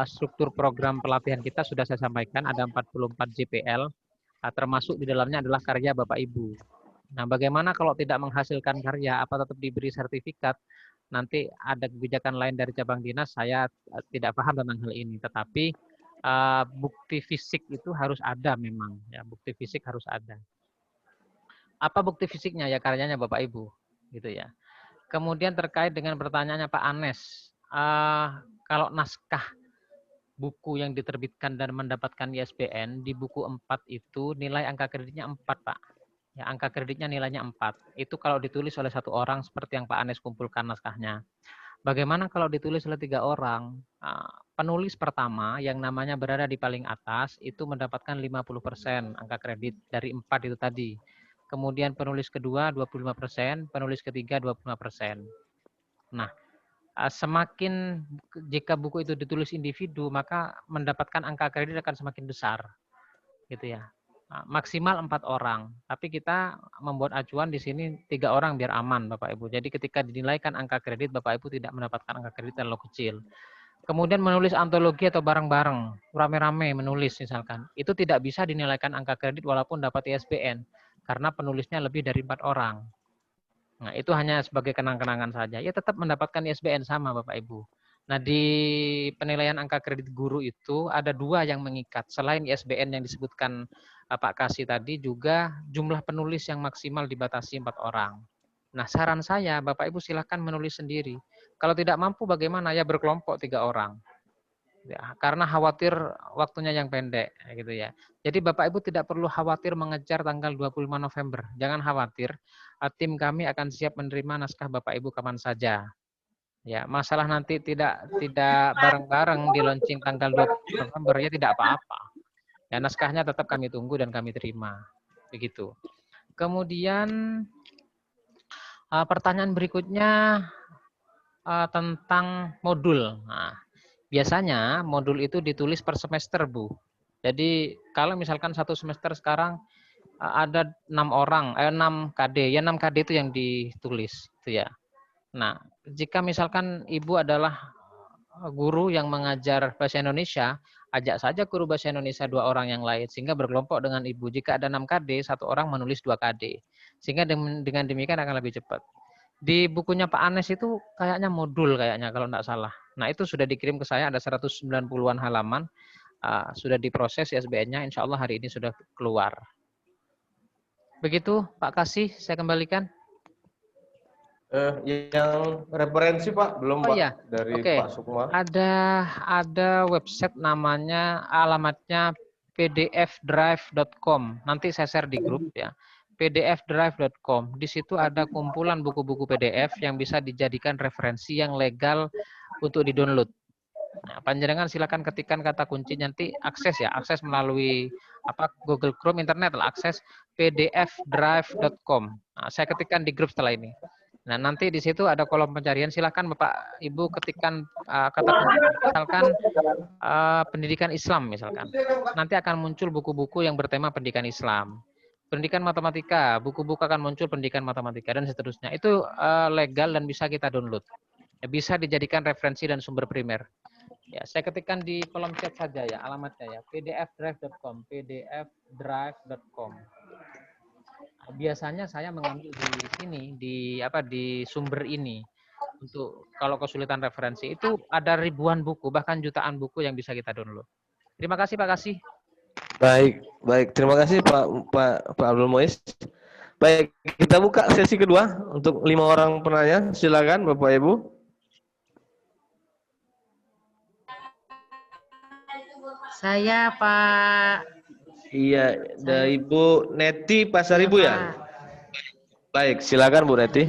struktur program pelatihan kita sudah saya sampaikan, ada 44 JPL, termasuk di dalamnya adalah karya Bapak Ibu. Nah, bagaimana kalau tidak menghasilkan karya, apa tetap diberi sertifikat? Nanti ada kebijakan lain dari cabang dinas, saya tidak paham tentang hal ini. Tetapi bukti fisik itu harus ada memang. Ya, bukti fisik harus ada. Apa bukti fisiknya? Ya karyanya Bapak Ibu, gitu ya. Kemudian terkait dengan pertanyaannya Pak Anes, kalau naskah buku yang diterbitkan dan mendapatkan ISBN di buku 4 itu nilai angka kreditnya 4, Pak. Ya, angka kreditnya nilainya 4. Itu kalau ditulis oleh 1 orang seperti yang Pak Anes kumpulkan naskahnya. Bagaimana kalau ditulis oleh 3 orang? Penulis pertama yang namanya berada di paling atas itu mendapatkan 50% angka kredit dari 4 itu tadi. Kemudian penulis kedua 25%, penulis ketiga 25%. Nah, semakin jika buku itu ditulis individu, maka mendapatkan angka kredit akan semakin besar. Gitu ya. Maksimal 4 orang. Tapi kita membuat acuan di sini 3 orang biar aman, Bapak Ibu. Jadi ketika dinilaikan angka kredit, Bapak Ibu tidak mendapatkan angka kredit terlalu kecil. Kemudian menulis antologi atau bareng-bareng, rame-rame menulis misalkan. Itu tidak bisa dinilaikan angka kredit walaupun dapat ISBN. Karena penulisnya lebih dari 4 orang. Nah, itu hanya sebagai kenang-kenangan saja. Ya tetap mendapatkan ISBN sama Bapak Ibu. Nah, di penilaian angka kredit guru itu ada 2 yang mengikat. Selain ISBN yang disebutkan Pak Kasih tadi, juga jumlah penulis yang maksimal dibatasi 4 orang. Nah, saran saya, Bapak Ibu silahkan menulis sendiri. Kalau tidak mampu bagaimana? Ya berkelompok 3 orang. Ya, karena khawatir waktunya yang pendek gitu ya. Jadi Bapak Ibu tidak perlu khawatir mengejar tanggal 25 November. Jangan khawatir. Tim kami akan siap menerima naskah Bapak Ibu kapan saja. Ya, masalah nanti tidak bareng-bareng di launching tanggal 20 November ya tidak apa-apa. Ya, naskahnya tetap kami tunggu dan kami terima. Begitu. Kemudian pertanyaan berikutnya tentang modul. Nah, biasanya modul itu ditulis per semester, Bu. Jadi kalau misalkan 1 semester sekarang ada 6 KD, ya 6 KD itu yang ditulis, itu ya. Nah, jika misalkan Ibu adalah guru yang mengajar bahasa Indonesia, ajak saja guru bahasa Indonesia 2 orang yang lain, sehingga berkelompok dengan Ibu. Jika ada 6 KD, 1 orang menulis 2 KD. Sehingga dengan demikian akan lebih cepat. Di bukunya Pak Anes itu kayaknya modul kayaknya kalau tidak salah. Nah, itu sudah dikirim ke saya, ada 190-an halaman. Sudah diproses ISBN-nya, insya Allah hari ini sudah keluar. Begitu Pak Kasih, saya kembalikan. Yang referensi Pak, belum Pak, ya. dari Pak Sukma. Ada website namanya, alamatnya pdfdrive.com. Nanti saya share di grup ya. pdfdrive.com. Di situ ada kumpulan buku-buku PDF yang bisa dijadikan referensi yang legal untuk di-download. Nah, panjenengan silakan ketikkan kata kunci nanti akses melalui Google Chrome, internet lah, akses pdfdrive.com. Nah, saya ketikkan di grup setelah ini. Nah, nanti di situ ada kolom pencarian, silakan Bapak Ibu ketikkan kata kunci misalkan pendidikan Islam misalkan. Nanti akan muncul buku-buku yang bertema pendidikan Islam. Pendidikan matematika, buku-buku akan muncul pendidikan matematika dan seterusnya. Itu legal dan bisa kita download. Ya, bisa dijadikan referensi dan sumber primer. Ya, saya ketikkan di kolom chat saja ya alamatnya ya, pdfdrive.com, pdfdrive.com. Biasanya saya mengambil di sini di sumber ini. Untuk kalau kesulitan referensi itu ada ribuan buku bahkan jutaan buku yang bisa kita download. Terima kasih Pak Kasih. Baik. Terima kasih Pak Abdul Muiz. Baik, kita buka sesi kedua untuk 5 orang penanya. Silakan Bapak Ibu. Saya Pak. Iya, dari Ibu Neti Pasaribu ya. Baik, silakan Bu Neti.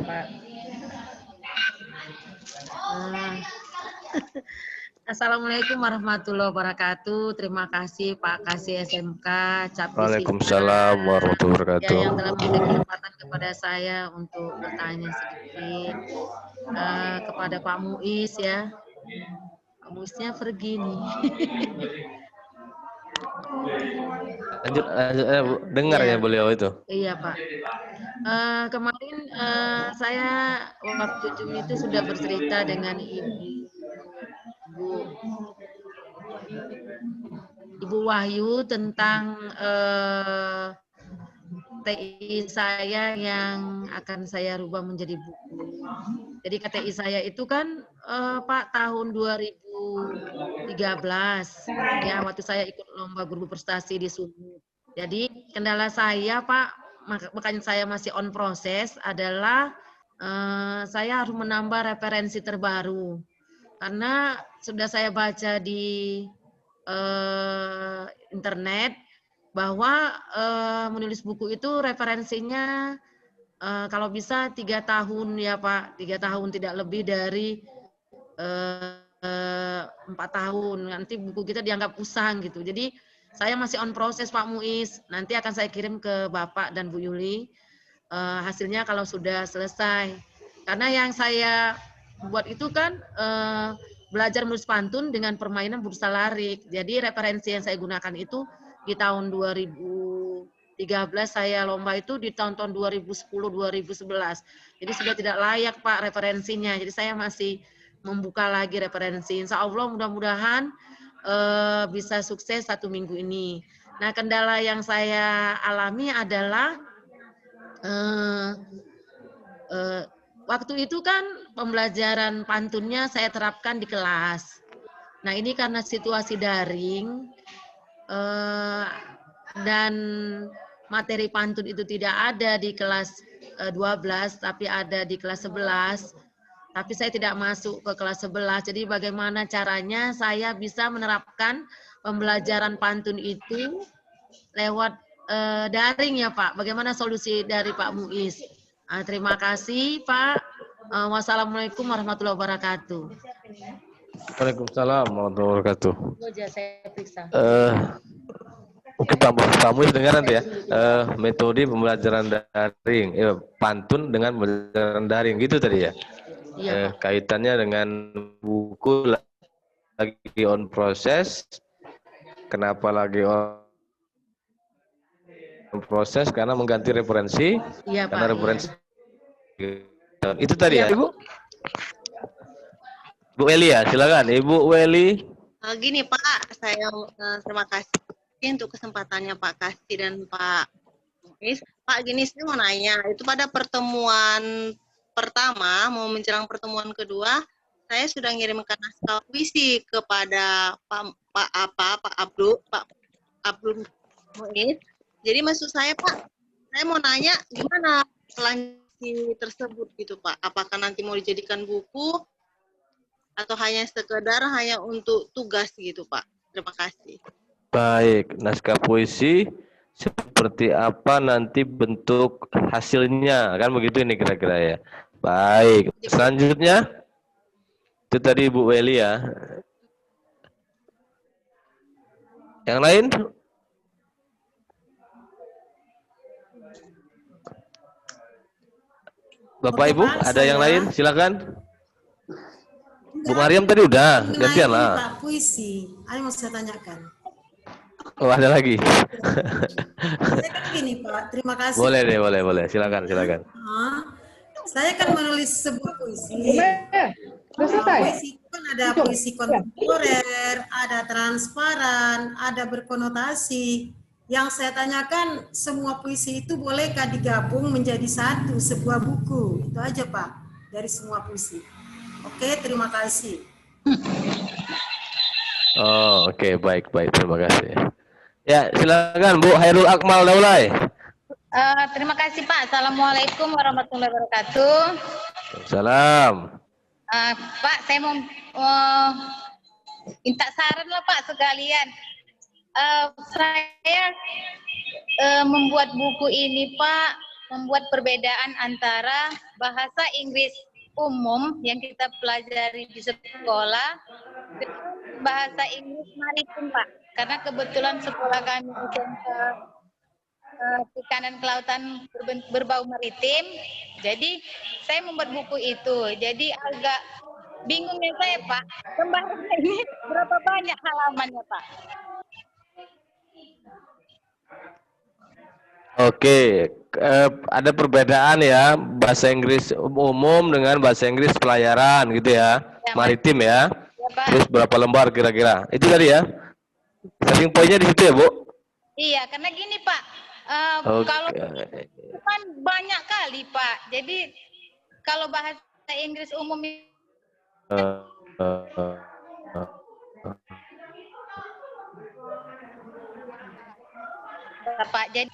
Assalamualaikum warahmatullahi wabarakatuh. Terima kasih Pak Kasih SMK. Waalaikumsalam warahmatullahi wabarakatuh. Yang telah memberi kesempatan kepada saya untuk bertanya sedikit kepada Pak Muiz ya. Pak Muiznya pergi nih. Lanjut, Bu. Dengar ya beliau itu. Iya Pak. Kemarin saya waktu Juni itu sudah bercerita dengan Ibu Wahyu tentang KTI saya yang akan saya rubah menjadi buku. Jadi KTI saya itu kan Pak tahun 2013 ya, waktu saya ikut lomba guru prestasi di Sumut. Jadi kendala saya Pak, makanya saya masih on proses adalah saya harus menambah referensi terbaru karena sudah saya baca di internet bahwa menulis buku itu referensinya kalau bisa 3 tahun ya Pak, 3 tahun tidak lebih dari 4 tahun, nanti buku kita dianggap usang gitu. Jadi saya masih on proses Pak Muiz, nanti akan saya kirim ke Bapak dan Bu Yuli hasilnya kalau sudah selesai. Karena yang saya buat itu kan belajar menulis pantun dengan permainan bursa larik. Jadi referensi yang saya gunakan itu di tahun 2013 saya lomba itu di tahun-tahun 2010-2011. Jadi sudah tidak layak Pak referensinya. Jadi saya masih membuka lagi referensi. Insya Allah mudah-mudahan bisa sukses 1 minggu ini. Nah kendala yang saya alami adalah waktu itu kan pembelajaran pantunnya saya terapkan di kelas. Nah ini karena situasi daring, dan materi pantun itu tidak ada di kelas 12 tapi ada di kelas 11, tapi saya tidak masuk ke kelas 11. Jadi bagaimana caranya saya bisa menerapkan pembelajaran pantun itu lewat daring ya Pak? Bagaimana solusi dari Pak Muiz? Terima kasih Pak. Wassalamualaikum warahmatullahi wabarakatuh. Waalaikumsalam warahmatullahi wabarakatuh. Saya periksa. Mungkin Pak Muiz dengar nanti ya, metode pembelajaran daring, pantun dengan pembelajaran daring gitu tadi ya. Iya, kaitannya dengan buku lagi on proses. Kenapa lagi on proses? Karena mengganti referensi. Iya, karena Pak, referensi itu tadi ya, Ibu. Bu Eli ya, silakan Ibu Weli. Gini Pak, saya terima kasih untuk kesempatannya Pak Kasih dan Pak Muiz. Pak, gini saya mau nanya, itu pada pertemuan pertama, mau menjelang pertemuan kedua, saya sudah ngirimkan naskah puisi kepada Pak Abdul Muiz. Jadi maksud saya Pak, saya mau nanya gimana selanjutnya tersebut gitu Pak. Apakah nanti mau dijadikan buku atau hanya sekedar hanya untuk tugas gitu Pak? Terima kasih. Baik, naskah puisi seperti apa nanti bentuk hasilnya, kan begitu ini kira-kira ya. Baik, selanjutnya itu tadi Bu Weli ya. Yang lain? Bapak Ibu, ada yang lain? Silakan. Bu Mariam tadi udah, gantian lah. Pak, puisi, ada yang mau saya tanyakan. Oh, ada lagi. Saya kan gini Pak, terima kasih. Boleh deh, boleh. Silakan. Saya kan menulis sebuah puisi. Puisi itu kan ada puisi kontemporer, ada transparan, ada berkonotasi. Yang saya tanyakan, semua puisi itu bolehkah digabung menjadi satu, sebuah buku? Itu aja Pak, dari semua puisi. Oke, terima kasih. Oh, oke, baik. Terima kasih. Ya, silakan Bu Hairul Akmal Daulay. Terima kasih Pak. Assalamualaikum warahmatullahi wabarakatuh. Salam. Pak, saya mau minta saran lah Pak sekalian. Saya membuat buku ini Pak, membuat perbedaan antara bahasa Inggris umum yang kita pelajari di sekolah dengan bahasa Inggris maritim Pak. Karena kebetulan sekolah kami SMP Perikanan Kelautan berbau maritim, jadi saya membuat buku itu. Jadi agak bingungnya saya Pak, lembarnya ini berapa banyak halamannya Pak? Oke, ada perbedaan ya bahasa Inggris umum dengan bahasa Inggris pelayaran gitu ya, maritim ya. Terus berapa lembar kira-kira? Itu tadi ya. Starting poinnya di situ ya, Bu? Iya, karena gini Pak, kalau kan banyak kali Pak. Jadi kalau bahasa Inggris umum Pak, jadi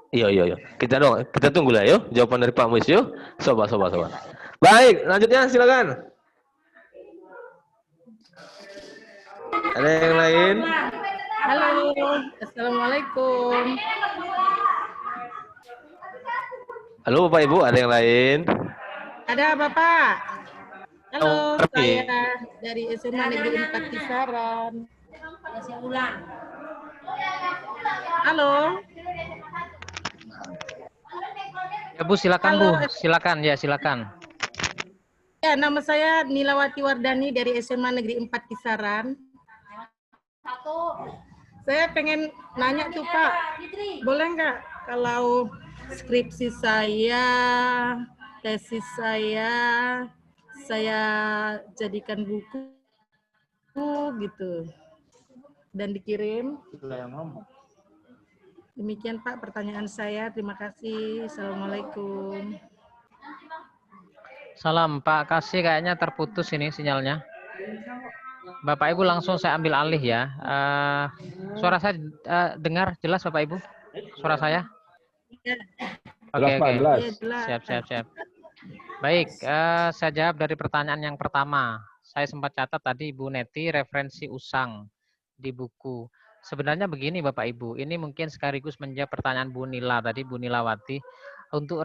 Iya. Kita tunggu lah yuk jawaban dari Pak Muiz yuk. Sobat. Baik, lanjutnya silakan. Ada yang lain? Halo, Assalamualaikum. Halo Bapak Ibu, ada yang lain? Ada Bapak. Halo, Oke. saya dari SMA Negeri 4 Kisaran. Halo. Ya Bu, silakan Bu, silakan ya, silakan. Ya, nama saya Nilawati Wardani dari SMA Negeri 4 Kisaran. Saya pengen nanya tuh Pak, boleh nggak kalau skripsi saya, tesis saya jadikan buku gitu dan dikirim? Demikian Pak pertanyaan saya. Terima kasih. Assalamualaikum. Salam Pak Kasih, kayaknya terputus ini sinyalnya. Bapak Ibu langsung saya ambil alih ya. Suara saya dengar jelas Bapak Ibu? Suara saya? Oke. Siap. Baik, saya jawab dari pertanyaan yang pertama. Saya sempat catat tadi Ibu Neti referensi usang di buku. Sebenarnya begini Bapak Ibu, ini mungkin sekaligus menjawab pertanyaan Bu Nila tadi, Bu Nilawati. Untuk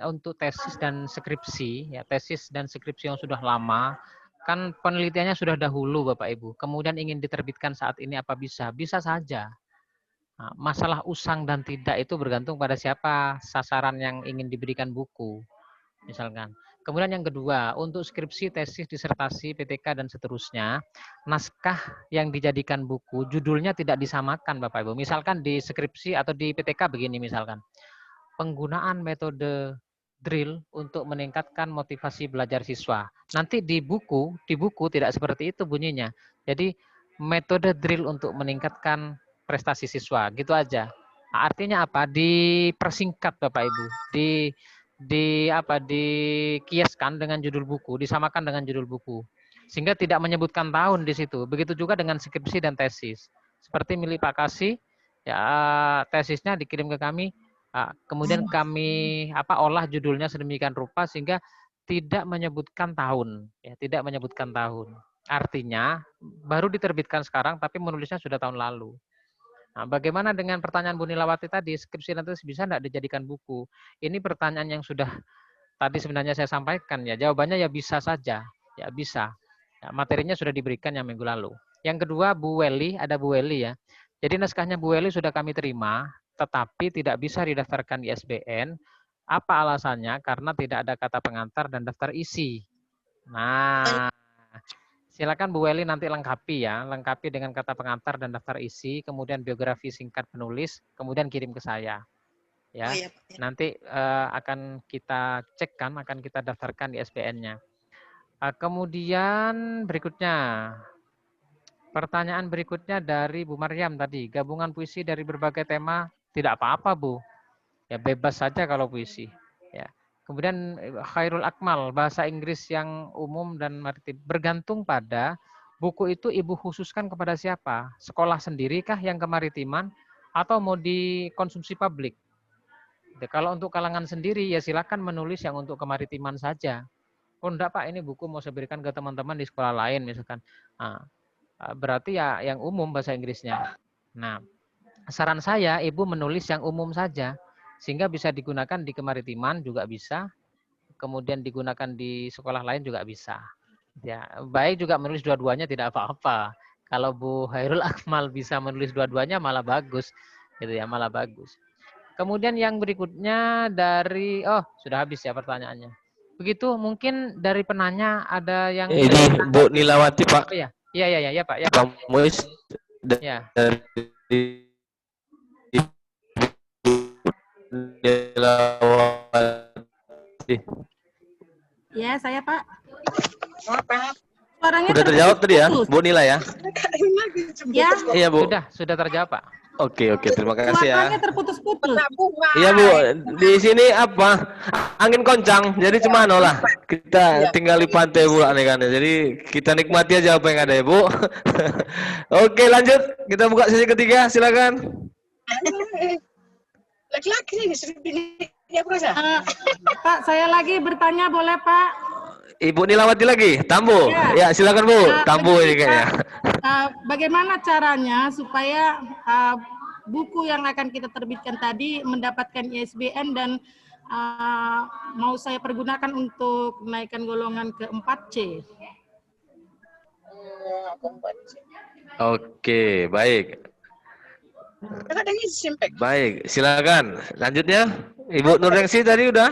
untuk tesis dan skripsi, ya tesis dan skripsi yang sudah lama, kan penelitiannya sudah dahulu Bapak Ibu. Kemudian ingin diterbitkan saat ini apa bisa? Bisa saja. Nah, masalah usang dan tidak itu bergantung pada siapa sasaran yang ingin diberikan buku, misalkan. Kemudian yang kedua, untuk skripsi, tesis, disertasi, PTK, dan seterusnya, naskah yang dijadikan buku, judulnya tidak disamakan Bapak Ibu. Misalkan di skripsi atau di PTK begini misalkan, penggunaan metode drill untuk meningkatkan motivasi belajar siswa. Nanti di buku tidak seperti itu bunyinya. Jadi metode drill untuk meningkatkan prestasi siswa, gitu aja. Nah, artinya apa? Dipersingkat Bapak Ibu, dikiaskan dengan judul buku, disamakan dengan judul buku, sehingga tidak menyebutkan tahun di situ. Begitu juga dengan skripsi dan tesis. Seperti milik Pak Kasih, ya tesisnya dikirim ke kami, kemudian kami olah judulnya sedemikian rupa sehingga tidak menyebutkan tahun, ya tidak menyebutkan tahun. Artinya baru diterbitkan sekarang, tapi menulisnya sudah tahun lalu. Nah, bagaimana dengan pertanyaan Bu Nilawati tadi, skripsi nanti bisa enggak dijadikan buku? Ini pertanyaan yang sudah tadi sebenarnya saya sampaikan ya. Jawabannya ya bisa saja, ya bisa. Ya, materinya sudah diberikan yang minggu lalu. Yang kedua Bu Weli, ada Bu Weli ya. Jadi naskahnya Bu Weli sudah kami terima, tetapi tidak bisa didaftarkan di ISBN. Apa alasannya? Karena tidak ada kata pengantar dan daftar isi. Nah, silakan Bu Weli nanti lengkapi ya, lengkapi dengan kata pengantar dan daftar isi, kemudian biografi singkat penulis, kemudian kirim ke saya. Ya, nanti akan kita cekkan, akan kita daftarkan di SBN-nya. Kemudian berikutnya, pertanyaan berikutnya dari Bu Maryam tadi, gabungan puisi dari berbagai tema, tidak apa-apa Bu, ya bebas saja kalau puisi. Ya. Kemudian Khairul Akmal, bahasa Inggris yang umum dan maritim. Bergantung pada buku itu Ibu khususkan kepada siapa? Sekolah sendirikah yang kemaritiman atau mau dikonsumsi publik? Kalau untuk kalangan sendiri ya silakan menulis yang untuk kemaritiman saja. Oh enggak Pak, ini buku mau saya berikan ke teman-teman di sekolah lain misalkan. Nah, berarti ya yang umum bahasa Inggrisnya. Nah, saran saya Ibu menulis yang umum saja. Sehingga bisa digunakan di kemaritiman juga bisa, kemudian digunakan di sekolah lain juga bisa. Ya, baik juga menulis dua-duanya tidak apa-apa. Kalau Bu Khairul Akmal bisa menulis dua-duanya malah bagus, gitu ya, malah bagus. Kemudian yang berikutnya dari, sudah habis ya pertanyaannya. Begitu mungkin dari penanya ada yang. Ini Bu Nilawati Pak. Oh, ya, iya Pak. Ya, Pak Muiz ya. dari Nilawati. Ya, saya Pak. Maaf. Suaranya Sudah terjawab tadi ya, terputus-putus. Bu Nila ya? Ya, Iya, Bu. Sudah terjawab, Pak. Oke, terima kasih ya. suaranya terputus-putus. Iya, Bu, di sini apa? Angin koncang, jadi cuma lah. Kita tinggal di pantai pula nih kan. Jadi kita nikmati aja apa yang ada ya, Bu. Oke, lanjut. Kita buka sesi ketiga, silakan. Laki-laki ya, Pak, saya lagi bertanya boleh Pak? Ibu Nilawati lagi, Tambu. Ya, silakan Bu. Tambu ini kayaknya. Bagaimana caranya supaya buku yang akan kita terbitkan tadi mendapatkan ISBN dan mau saya pergunakan untuk menaikkan golongan ke 4C? Oke, baik. Baik, silakan. Lanjutnya, Ibu Nurengsi tadi udah?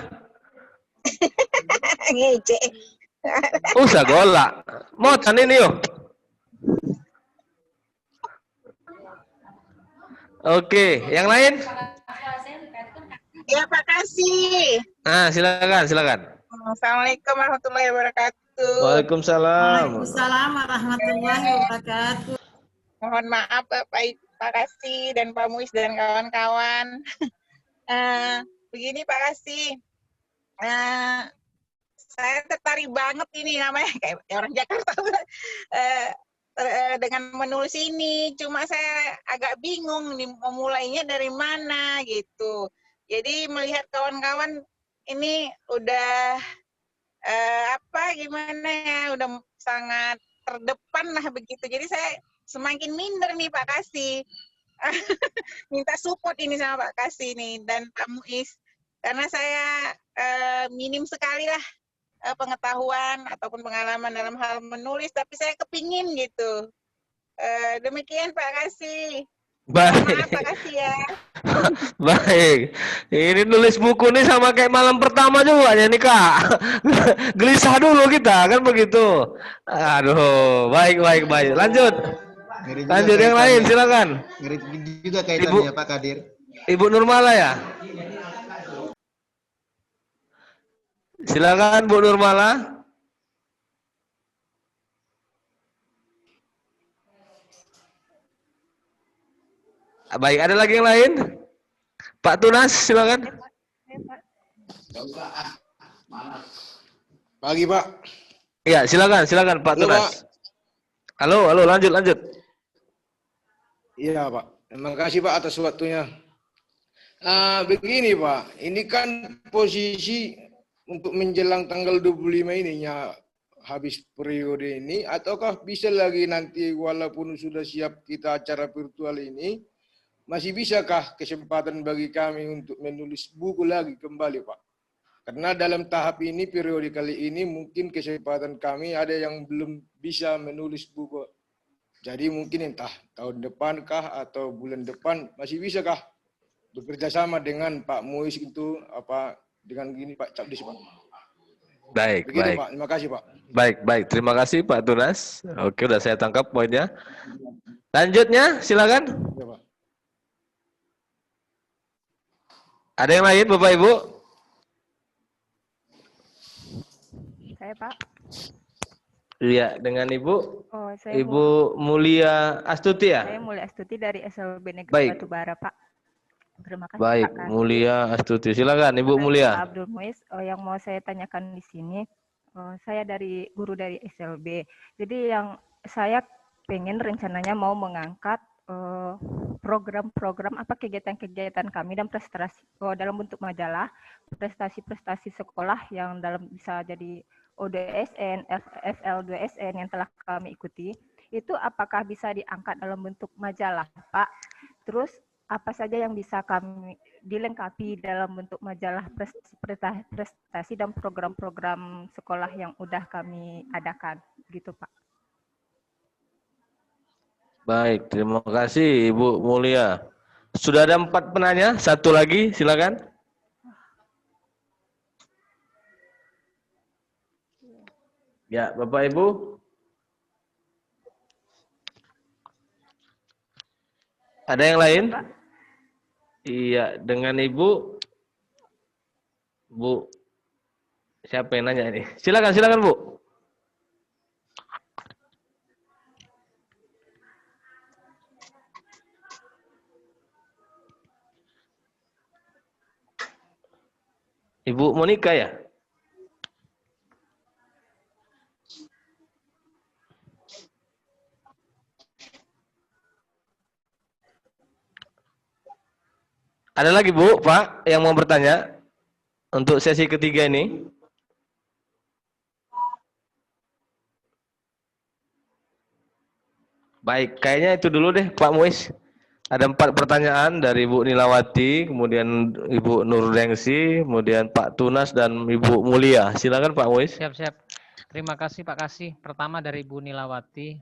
Ngece. Usah golak. Mocan ini yuk. Oke, yang lain? Ya, Pak Kasih. Silakan. Assalamualaikum warahmatullahi wabarakatuh. Waalaikumsalam. Waalaikumsalam warahmatullahi wabarakatuh. Mohon maaf Pak Kasih dan Pak Muiz dan kawan-kawan. Begini Pak Kasih, saya tertarik banget ini namanya kayak orang Jakarta dengan menulis ini. Cuma saya agak bingung nih memulainya dari mana gitu. Jadi melihat kawan-kawan ini udah gimana ya, udah sangat terdepan lah begitu. Jadi saya semakin minder nih Pak Kasih. Minta support ini sama Pak Kasih nih dan Pak Muiz. Karena saya minim sekali lah pengetahuan ataupun pengalaman dalam hal menulis, tapi saya kepingin gitu. Demikian Pak Kasih. Baik. Maaf Pak Kasih ya. Baik. Ini nulis buku nih sama kayak malam pertama juga nih Kak. Gelisah dulu kita, kan begitu. Aduh, baik. Lanjut. Lanjut yang lain, silakan. Ngeri juga kaitannya Pak Kadir. Ibu Nurmala ya? Silakan Bu Nurmala. Baik, ada lagi yang lain? Pak Tunas, silakan. Pagi, Pak. Iya, silakan Pak Tunas. Halo, lanjut. Iya, Pak. Terima kasih, Pak, atas waktunya. Begini, Pak. Ini kan posisi untuk menjelang tanggal 25 ininya habis periode ini, ataukah bisa lagi nanti walaupun sudah siap kita acara virtual ini, masih bisakah kesempatan bagi kami untuk menulis buku lagi kembali, Pak? Karena dalam tahap ini, periode kali ini, mungkin kesempatan kami ada yang belum bisa menulis buku. Jadi mungkin entah tahun depan kah atau bulan depan masih bisakah bekerja sama dengan Pak Muiz itu dengan gini Pak Cabdis, Pak? Baik. Pak. Terima kasih, Pak. Baik. Terima kasih Pak Tunas. Oke, udah saya tangkap poinnya. Lanjutnya, silakan. Ya, Pak. Ada yang lain, Bapak Ibu? Saya Pak. Iya, dengan Ibu. Saya Ibu Mulia Astuti ya? Saya Mulia Astuti dari SLB Negeri Baik. Batubara, Pak. Terima kasih Baik, Pak Kasih. Mulia Astuti. Silakan Ibu Mulia. Pak Abdul Muiz, yang mau saya tanyakan di sini, saya guru dari SLB. Jadi yang saya pengen rencananya mau mengangkat program-program kegiatan-kegiatan kami dan prestasi dalam bentuk majalah, prestasi-prestasi sekolah yang bisa jadi ODSN, FL2SN yang telah kami ikuti, itu apakah bisa diangkat dalam bentuk majalah, Pak? Terus apa saja yang bisa kami dilengkapi dalam bentuk majalah prestasi dan program-program sekolah yang udah kami adakan, gitu Pak. Baik, terima kasih Ibu Mulia. Sudah ada 4 penanya, satu lagi, silakan. Ya, Bapak Ibu. Ada yang lain? Iya, dengan Ibu Bu, siapa yang nanya ini? Silakan Bu. Ibu Monika ya? Ada lagi Bu, Pak, yang mau bertanya untuk sesi ketiga ini? Baik, kayaknya itu dulu deh Pak Muiz. Ada 4 pertanyaan dari Ibu Nilawati, kemudian Ibu Nurdengsi, kemudian Pak Tunas dan Ibu Mulia. Silakan Pak Muiz. Siap. Terima kasih Pak Kasih. Pertama dari Ibu Nilawati,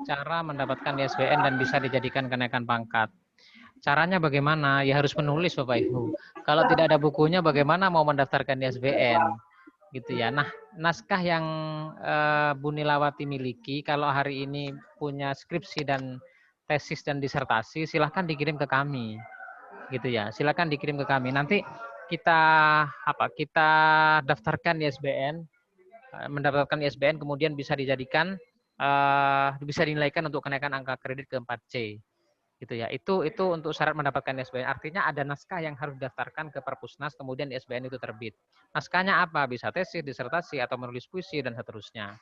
cara mendapatkan ISBN dan bisa dijadikan kenaikan pangkat. Caranya bagaimana? Ya harus menulis Bapak Ibu. Kalau tidak ada bukunya, bagaimana mau mendaftarkan ISBN? Gitu ya. Nah, naskah yang Bu Nilawati miliki, kalau hari ini punya skripsi dan tesis dan disertasi, silahkan dikirim ke kami, gitu ya. Silahkan dikirim ke kami. Nanti kita daftarkan ISBN, mendapatkan ISBN, kemudian bisa dijadikan, bisa dinilaikan untuk kenaikan angka kredit ke 4C, gitu ya. Itu untuk syarat mendapatkan ISBN. Artinya ada naskah yang harus didaftarkan ke Perpusnas, kemudian ISBN itu terbit. Naskahnya apa? Bisa tesis, disertasi, atau menulis puisi dan seterusnya.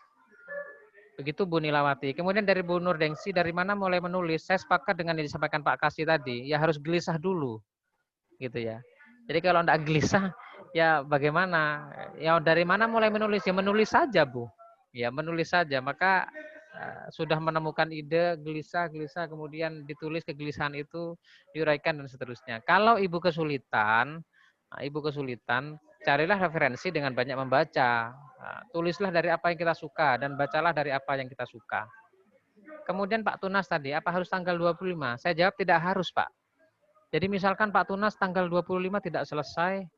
Begitu Bu Nilawati. Kemudian dari Bu Nurdengsi, dari mana mulai menulis? Saya sepakat dengan yang disampaikan Pak Kasih tadi. Ya harus gelisah dulu, gitu ya. Jadi kalau tidak gelisah, ya bagaimana? Ya dari mana mulai menulis? Ya menulis saja Bu. Ya menulis saja. Maka sudah menemukan ide, gelisah, kemudian ditulis kegelisahan itu, diuraikan dan seterusnya. Kalau Ibu kesulitan, carilah referensi dengan banyak membaca. Tulislah dari apa yang kita suka dan bacalah dari apa yang kita suka. Kemudian Pak Tunas tadi, apa harus tanggal 25? Saya jawab tidak harus, Pak. Jadi misalkan Pak Tunas tanggal 25 tidak selesai,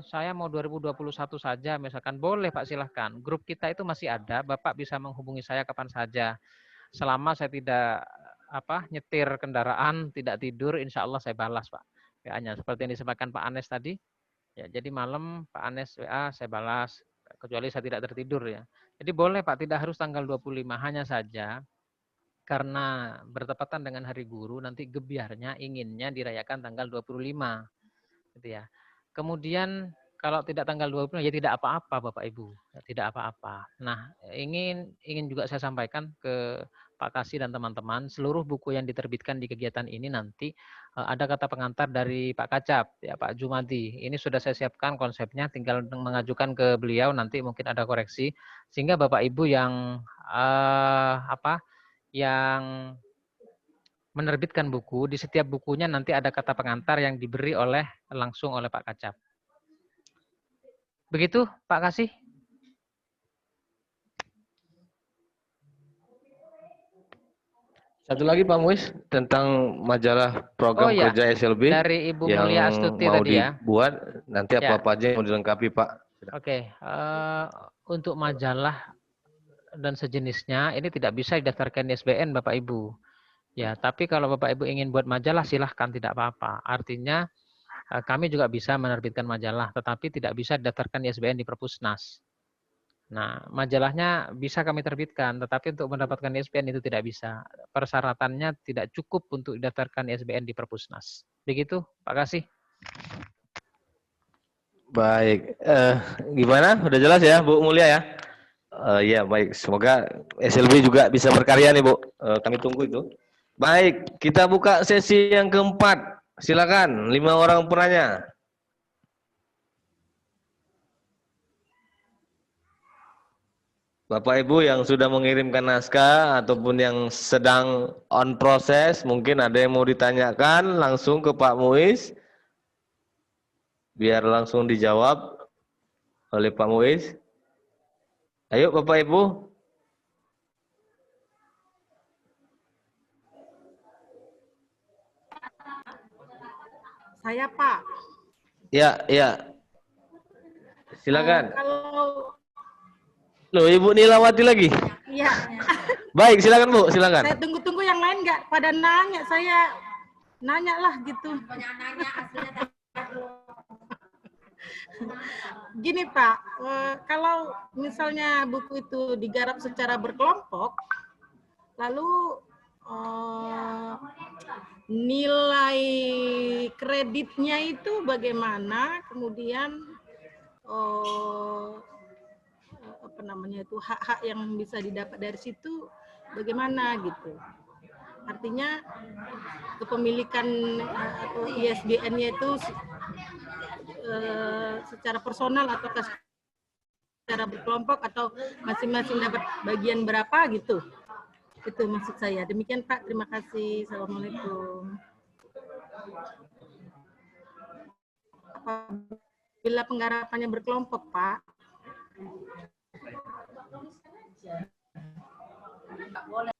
saya mau 2021 saja, misalkan boleh Pak, silahkan. Grup kita itu masih ada, Bapak bisa menghubungi saya kapan saja. Selama saya tidak nyetir kendaraan, tidak tidur, insya Allah saya balas Pak. WA-nya. Seperti yang disampaikan Pak Anes tadi, ya, jadi malam Pak Anes WA saya balas, kecuali saya tidak tertidur ya. Jadi boleh Pak, tidak harus tanggal 25, hanya saja karena bertepatan dengan Hari Guru, nanti gebiarnya inginnya dirayakan tanggal 25. Gitu ya. Kemudian kalau tidak tanggal 25 ya tidak apa-apa Bapak Ibu, ya, tidak apa-apa. Nah, ingin juga saya sampaikan ke Pak Kasih dan teman-teman, seluruh buku yang diterbitkan di kegiatan ini nanti ada kata pengantar dari Pak Kacap, ya Pak Jumadi. Ini sudah saya siapkan konsepnya, tinggal mengajukan ke beliau, nanti mungkin ada koreksi, sehingga Bapak Ibu yang yang menerbitkan buku, di setiap bukunya nanti ada kata pengantar yang diberi langsung oleh Pak Kacap. Begitu Pak Kasih. Satu lagi Pak Muiz tentang majalah program kerja SLB dari Ibu yang Mulia Astuti mau tadi ya. dibuat, nanti apa-apa aja yang mau dilengkapi Pak. Oke, untuk majalah dan sejenisnya ini tidak bisa didaftarkan di ISBN Bapak Ibu. Ya, tapi kalau Bapak Ibu ingin buat majalah silahkan, tidak apa-apa. Artinya kami juga bisa menerbitkan majalah, tetapi tidak bisa didaftarkan di ISBN di Perpusnas. Nah, majalahnya bisa kami terbitkan, tetapi untuk mendapatkan ISBN itu tidak bisa. Persyaratannya tidak cukup untuk didaftarkan ISBN di Perpusnas. Begitu, Pak Kasih. Baik, gimana? Udah jelas ya, Bu Mulia ya? Ya, baik. Semoga SLB juga bisa berkarya nih, Bu. Kami tunggu itu. Baik, kita buka sesi yang keempat. Silakan, 5 orang penanya. Bapak Ibu yang sudah mengirimkan naskah ataupun yang sedang on proses, mungkin ada yang mau ditanyakan langsung ke Pak Muiz. Biar langsung dijawab oleh Pak Muiz. Ayo Bapak Ibu. Saya Pak. Ya, ya. Silakan. Loh, Ibu Nilawati lagi? Iya. Baik, silakan Bu, silakan. Saya tunggu-tunggu yang lain nggak pada nanya, saya nanya lah gitu. Gini Pak, kalau misalnya buku itu digarap secara berkelompok, lalu nilai kreditnya itu bagaimana, kemudian apa namanya itu hak-hak yang bisa didapat dari situ bagaimana gitu. Artinya kepemilikan atau ISBN-nya itu secara personal atau secara berkelompok atau masing-masing dapat bagian berapa gitu. Itu maksud saya. Demikian Pak, terima kasih. Assalamualaikum. Apabila penggarapannya berkelompok, Pak. Boleh.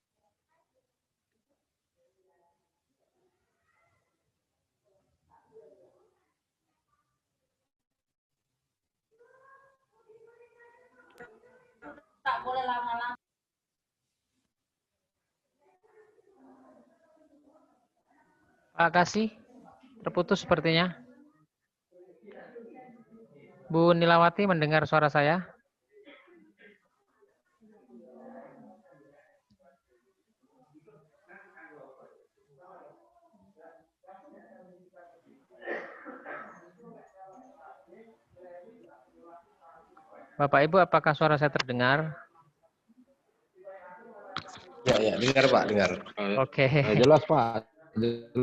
Tak boleh lama-lama. Pak Kasih, terputus sepertinya. Bu Nilawati mendengar suara saya? Bapak Ibu, apakah suara saya terdengar? Ya, dengar Pak, dengar. Oke. Jelas Pak.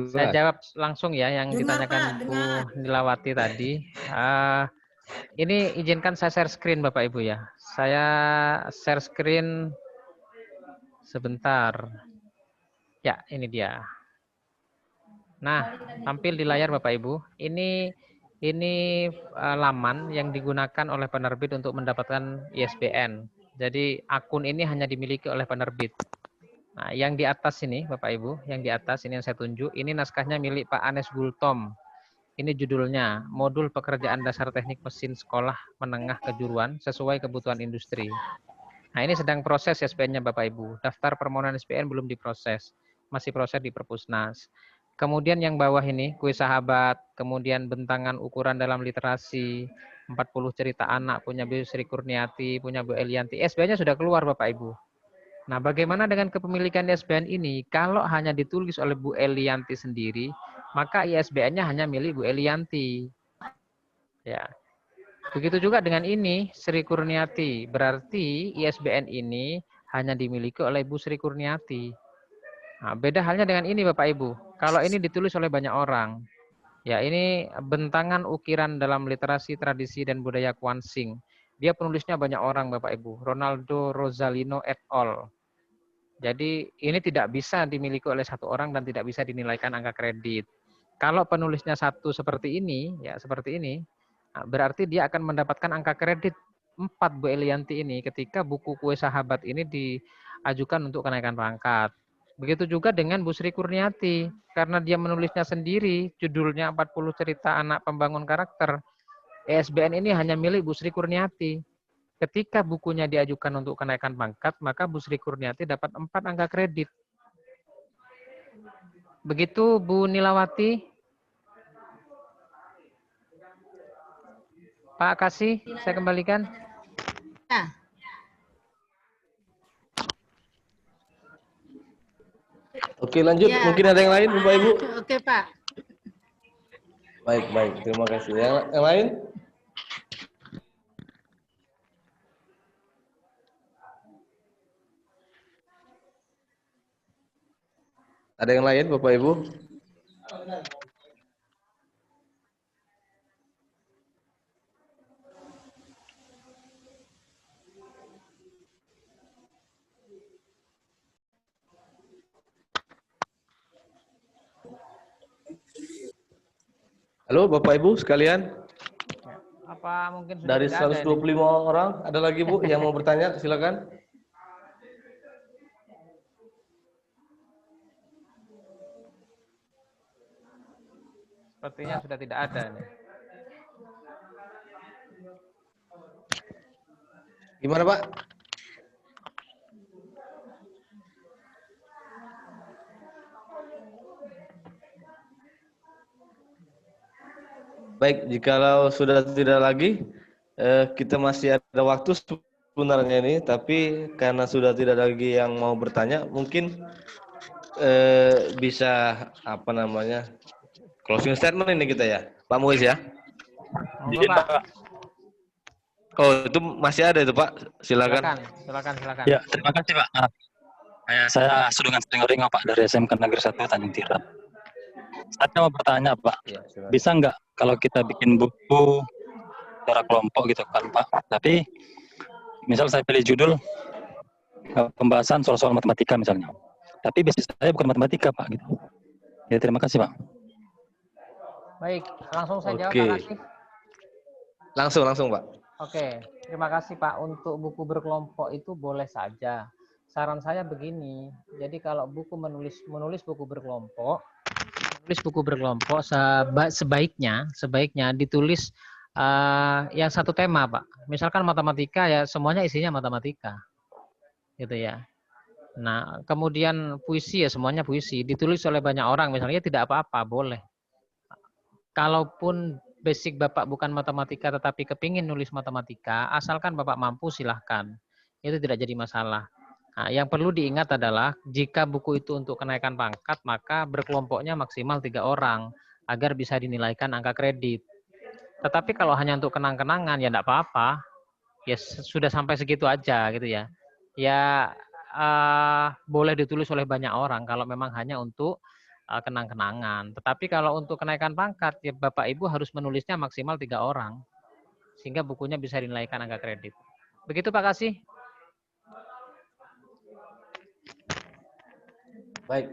Saya jawab langsung ya yang Dengar, ditanyakan Pak, Bu dengar. Nilawati tadi. Ini izinkan saya share screen Bapak Ibu ya. Saya share screen sebentar. Ya, ini dia. Nah, tampil di layar Bapak Ibu. Ini laman yang digunakan oleh penerbit untuk mendapatkan ISBN. Jadi akun ini hanya dimiliki oleh penerbit. Nah, yang di atas ini Bapak Ibu, yang di atas ini yang saya tunjuk, ini naskahnya milik Pak Anes Gultom. Ini judulnya, Modul Pekerjaan Dasar Teknik Mesin Sekolah Menengah Kejuruan sesuai kebutuhan industri. Nah, ini sedang proses ISBN-nya Bapak Ibu. Daftar permohonan ISBN belum diproses. Masih proses di Perpusnas. Kemudian yang bawah ini, kuis sahabat, kemudian bentangan ukuran dalam literasi, 40 cerita anak, punya Bu Sri Kurniati, punya Bu Elianti. ISBN-nya sudah keluar Bapak Ibu. Nah, bagaimana dengan kepemilikan ISBN ini? Kalau hanya ditulis oleh Bu Elianti sendiri, maka ISBN-nya hanya milik Bu Elianti. Ya. Begitu juga dengan ini, Sri Kurniati. Berarti ISBN ini hanya dimiliki oleh Bu Sri Kurniati. Nah, beda halnya dengan ini Bapak Ibu. Kalau ini ditulis oleh banyak orang. Ya, ini bentangan ukiran dalam literasi, tradisi, dan budaya Kwansing. Dia penulisnya banyak orang Bapak Ibu. Ronaldo Rosalino et al. Jadi ini tidak bisa dimiliki oleh satu orang dan tidak bisa dinilaikan angka kredit. Kalau penulisnya satu seperti ini, ya seperti ini, berarti dia akan mendapatkan angka kredit 4 Bu Elianti ini ketika buku Kue Sahabat ini diajukan untuk kenaikan pangkat. Begitu juga dengan Bu Sri Kurniati, karena dia menulisnya sendiri, judulnya 40 cerita anak pembangun karakter. ISBN ini hanya milik Bu Sri Kurniati. Ketika bukunya diajukan untuk kenaikan pangkat, maka Bu Sri Kurniati dapat 4 angka kredit. Begitu Bu Nilawati. Pak Kasih, saya kembalikan. Ya. Oke, lanjut. Ya. Mungkin ada yang lain, Bapak Ibu? Oke, Pak. Baik. Terima kasih. Yang lain? Ada yang lain, Bapak Ibu? Halo Bapak Ibu sekalian. Apa mungkin sudah Dari tidak ada 125 ini? orang, ada lagi Bu yang mau bertanya? Silakan. Sepertinya sudah tidak ada nih. Gimana Pak? Baik, jikalau sudah tidak lagi, kita masih ada waktu sebenarnya ini, tapi karena sudah tidak lagi yang mau bertanya, mungkin bisa apa namanya closing statement ini kita ya, Pak Muiz ya. Monggo, Pak. Oh, itu masih ada itu Pak, silakan. Silakan. Ya, terima kasih Pak. Saya Sudungan Seringoringo Pak dari SMK Negeri 1 Tanjung Tiram. Saya mau bertanya Pak, bisa nggak kalau kita bikin buku secara kelompok gitu kan Pak, tapi misal saya pilih judul pembahasan soal-soal matematika misalnya, tapi basis saya bukan matematika Pak gitu. Ya terima kasih Pak. Baik, langsung saya jawab Oke. Pak Kasih. Langsung Pak. Oke, terima kasih Pak. Untuk buku berkelompok itu boleh saja. Saran saya begini, jadi kalau buku menulis buku berkelompok, sebaiknya ditulis yang satu tema, Pak. Misalkan matematika ya semuanya isinya matematika, gitu ya. Nah, kemudian puisi ya semuanya puisi, ditulis oleh banyak orang, misalnya tidak apa-apa, boleh. Kalaupun basic Bapak bukan matematika tetapi kepingin nulis matematika, asalkan Bapak mampu silahkan, itu tidak jadi masalah. Nah, yang perlu diingat adalah jika buku itu untuk kenaikan pangkat, maka berkelompoknya maksimal 3 orang agar bisa dinilaikan angka kredit. Tetapi kalau hanya untuk kenang-kenangan ya enggak apa-apa. Ya sudah sampai segitu aja gitu ya. Ya boleh ditulis oleh banyak orang kalau memang hanya untuk kenang-kenangan. Tetapi kalau untuk kenaikan pangkat ya Bapak Ibu harus menulisnya maksimal 3 orang sehingga bukunya bisa dinilaikan angka kredit. Begitu Pak Kasih. Baik,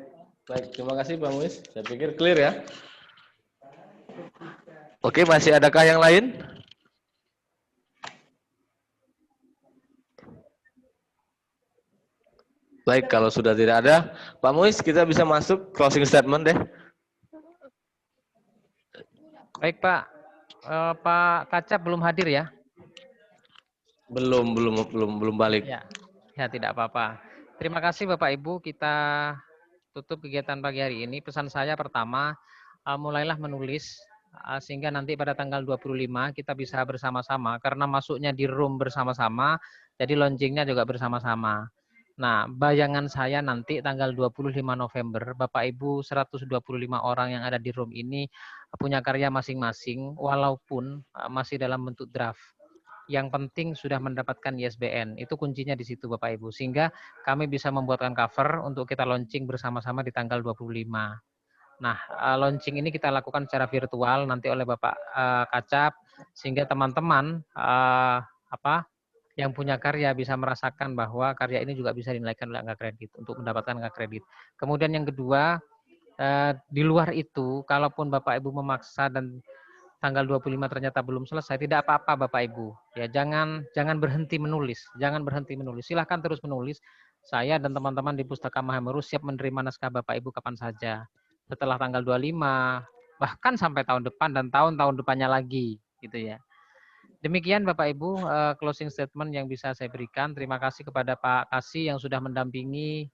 terima kasih Pak Muiz. Saya pikir clear ya. Oke, masih adakah yang lain? Baik, kalau sudah tidak ada, Pak Muiz kita bisa masuk closing statement deh. Baik Pak, Pak Kacap belum hadir ya? Belum balik. Ya tidak apa-apa. Terima kasih Bapak Ibu, kita tutup kegiatan pagi hari ini. Pesan saya pertama, mulailah menulis sehingga nanti pada tanggal 25 kita bisa bersama-sama karena masuknya di room bersama-sama, jadi launchingnya juga bersama-sama. Nah, bayangan saya nanti tanggal 25 November, Bapak Ibu 125 orang yang ada di room ini punya karya masing-masing walaupun masih dalam bentuk draft. Yang penting sudah mendapatkan ISBN. Itu kuncinya di situ Bapak Ibu. Sehingga kami bisa membuatkan cover untuk kita launching bersama-sama di tanggal 25. Nah, launching ini kita lakukan secara virtual nanti oleh Bapak Kacap sehingga teman-teman yang punya karya bisa merasakan bahwa karya ini juga bisa dinilaikan oleh angka kredit untuk mendapatkan angka kredit. Kemudian yang kedua, di luar itu kalaupun Bapak Ibu memaksa dan tanggal 25 ternyata belum selesai, tidak apa-apa Bapak Ibu. Ya, jangan berhenti menulis, Silahkan terus menulis. Saya dan teman-teman di Pustaka Mahameru siap menerima naskah Bapak Ibu kapan saja. Setelah tanggal 25, bahkan sampai tahun depan dan tahun-tahun depannya lagi, gitu ya. Demikian Bapak Ibu closing statement yang bisa saya berikan. Terima kasih kepada Pak Kasih yang sudah mendampingi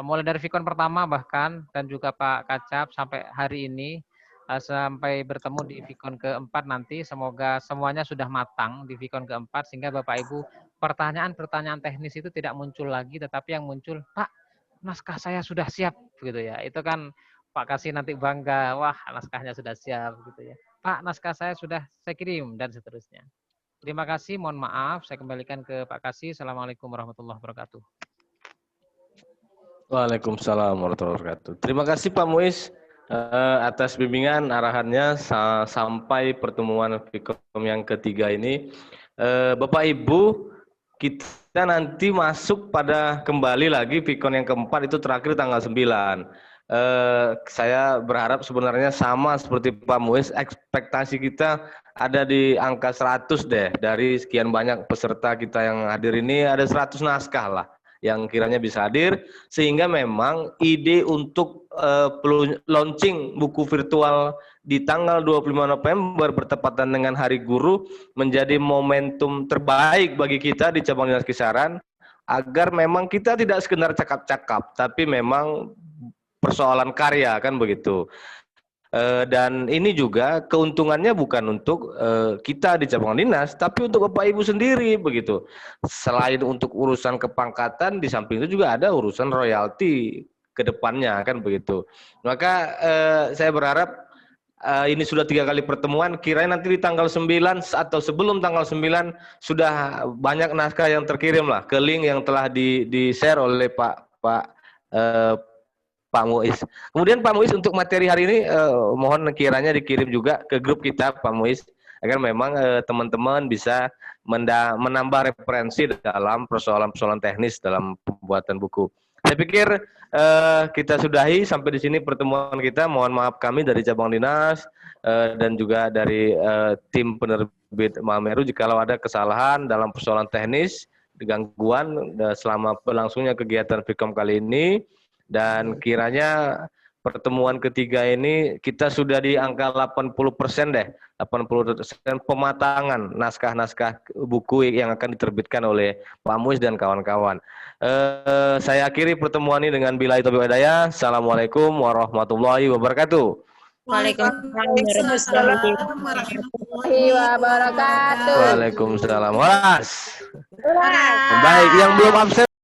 mulai dari Vikon pertama bahkan dan juga Pak Kacap sampai hari ini. Sampai bertemu di Vikon keempat nanti, semoga semuanya sudah matang di Vikon keempat sehingga Bapak Ibu pertanyaan-pertanyaan teknis itu tidak muncul lagi, tetapi yang muncul, Pak, naskah saya sudah siap, gitu ya. Itu kan Pak Kasih nanti bangga, wah naskahnya sudah siap, gitu ya. Pak, naskah saya sudah saya kirim dan seterusnya. Terima kasih, mohon maaf, saya kembalikan ke Pak Kasih. Assalamualaikum warahmatullahi wabarakatuh. Waalaikumsalam warahmatullahi wabarakatuh. Terima kasih Pak Muiz atas bimbingan arahannya sampai pertemuan Fikom yang ketiga ini. Bapak Ibu, kita nanti masuk pada kembali lagi Fikon yang keempat itu terakhir tanggal 9. Saya berharap sebenarnya sama seperti Pak Muiz, ekspektasi kita ada di angka 100 deh. Dari sekian banyak peserta kita yang hadir ini ada 100 naskah lah yang kiranya bisa hadir, sehingga memang ide untuk launching buku virtual di tanggal 25 November bertepatan dengan Hari Guru menjadi momentum terbaik bagi kita di cabang dinas kisaran, agar memang kita tidak sekedar cakap-cakap, tapi memang persoalan karya, kan begitu. Dan ini juga keuntungannya bukan untuk kita di cabang dinas, tapi untuk Bapak Ibu sendiri begitu. Selain untuk urusan kepangkatan, di samping itu juga ada urusan royalti ke depannya kan begitu. Maka saya berharap ini sudah 3 kali pertemuan, kirain nanti di tanggal 9 atau sebelum tanggal 9 sudah banyak naskah yang terkirim lah ke link yang telah di-share oleh Pak Muiz. Kemudian Pak Muiz untuk materi hari ini mohon kiranya dikirim juga ke grup kita Pak Muiz agar memang teman-teman bisa menambah referensi dalam persoalan-persoalan teknis dalam pembuatan buku. Saya pikir kita sudahi sampai di sini pertemuan kita. Mohon maaf kami dari cabang dinas dan juga dari tim penerbit Mahameru jikalau ada kesalahan dalam persoalan teknis, gangguan selama berlangsungnya kegiatan Fikom kali ini. Dan kiranya pertemuan ketiga ini kita sudah di angka 80% deh, 80% pematangan naskah-naskah buku yang akan diterbitkan oleh Pak Muiz dan kawan-kawan. Saya akhiri pertemuan ini dengan billahi taufiq wal hidayah. Assalamualaikum warahmatullahi wabarakatuh. Waalaikumsalam warahmatullahi wabarakatuh. Waalaikumsalam. Baik, yang belum absen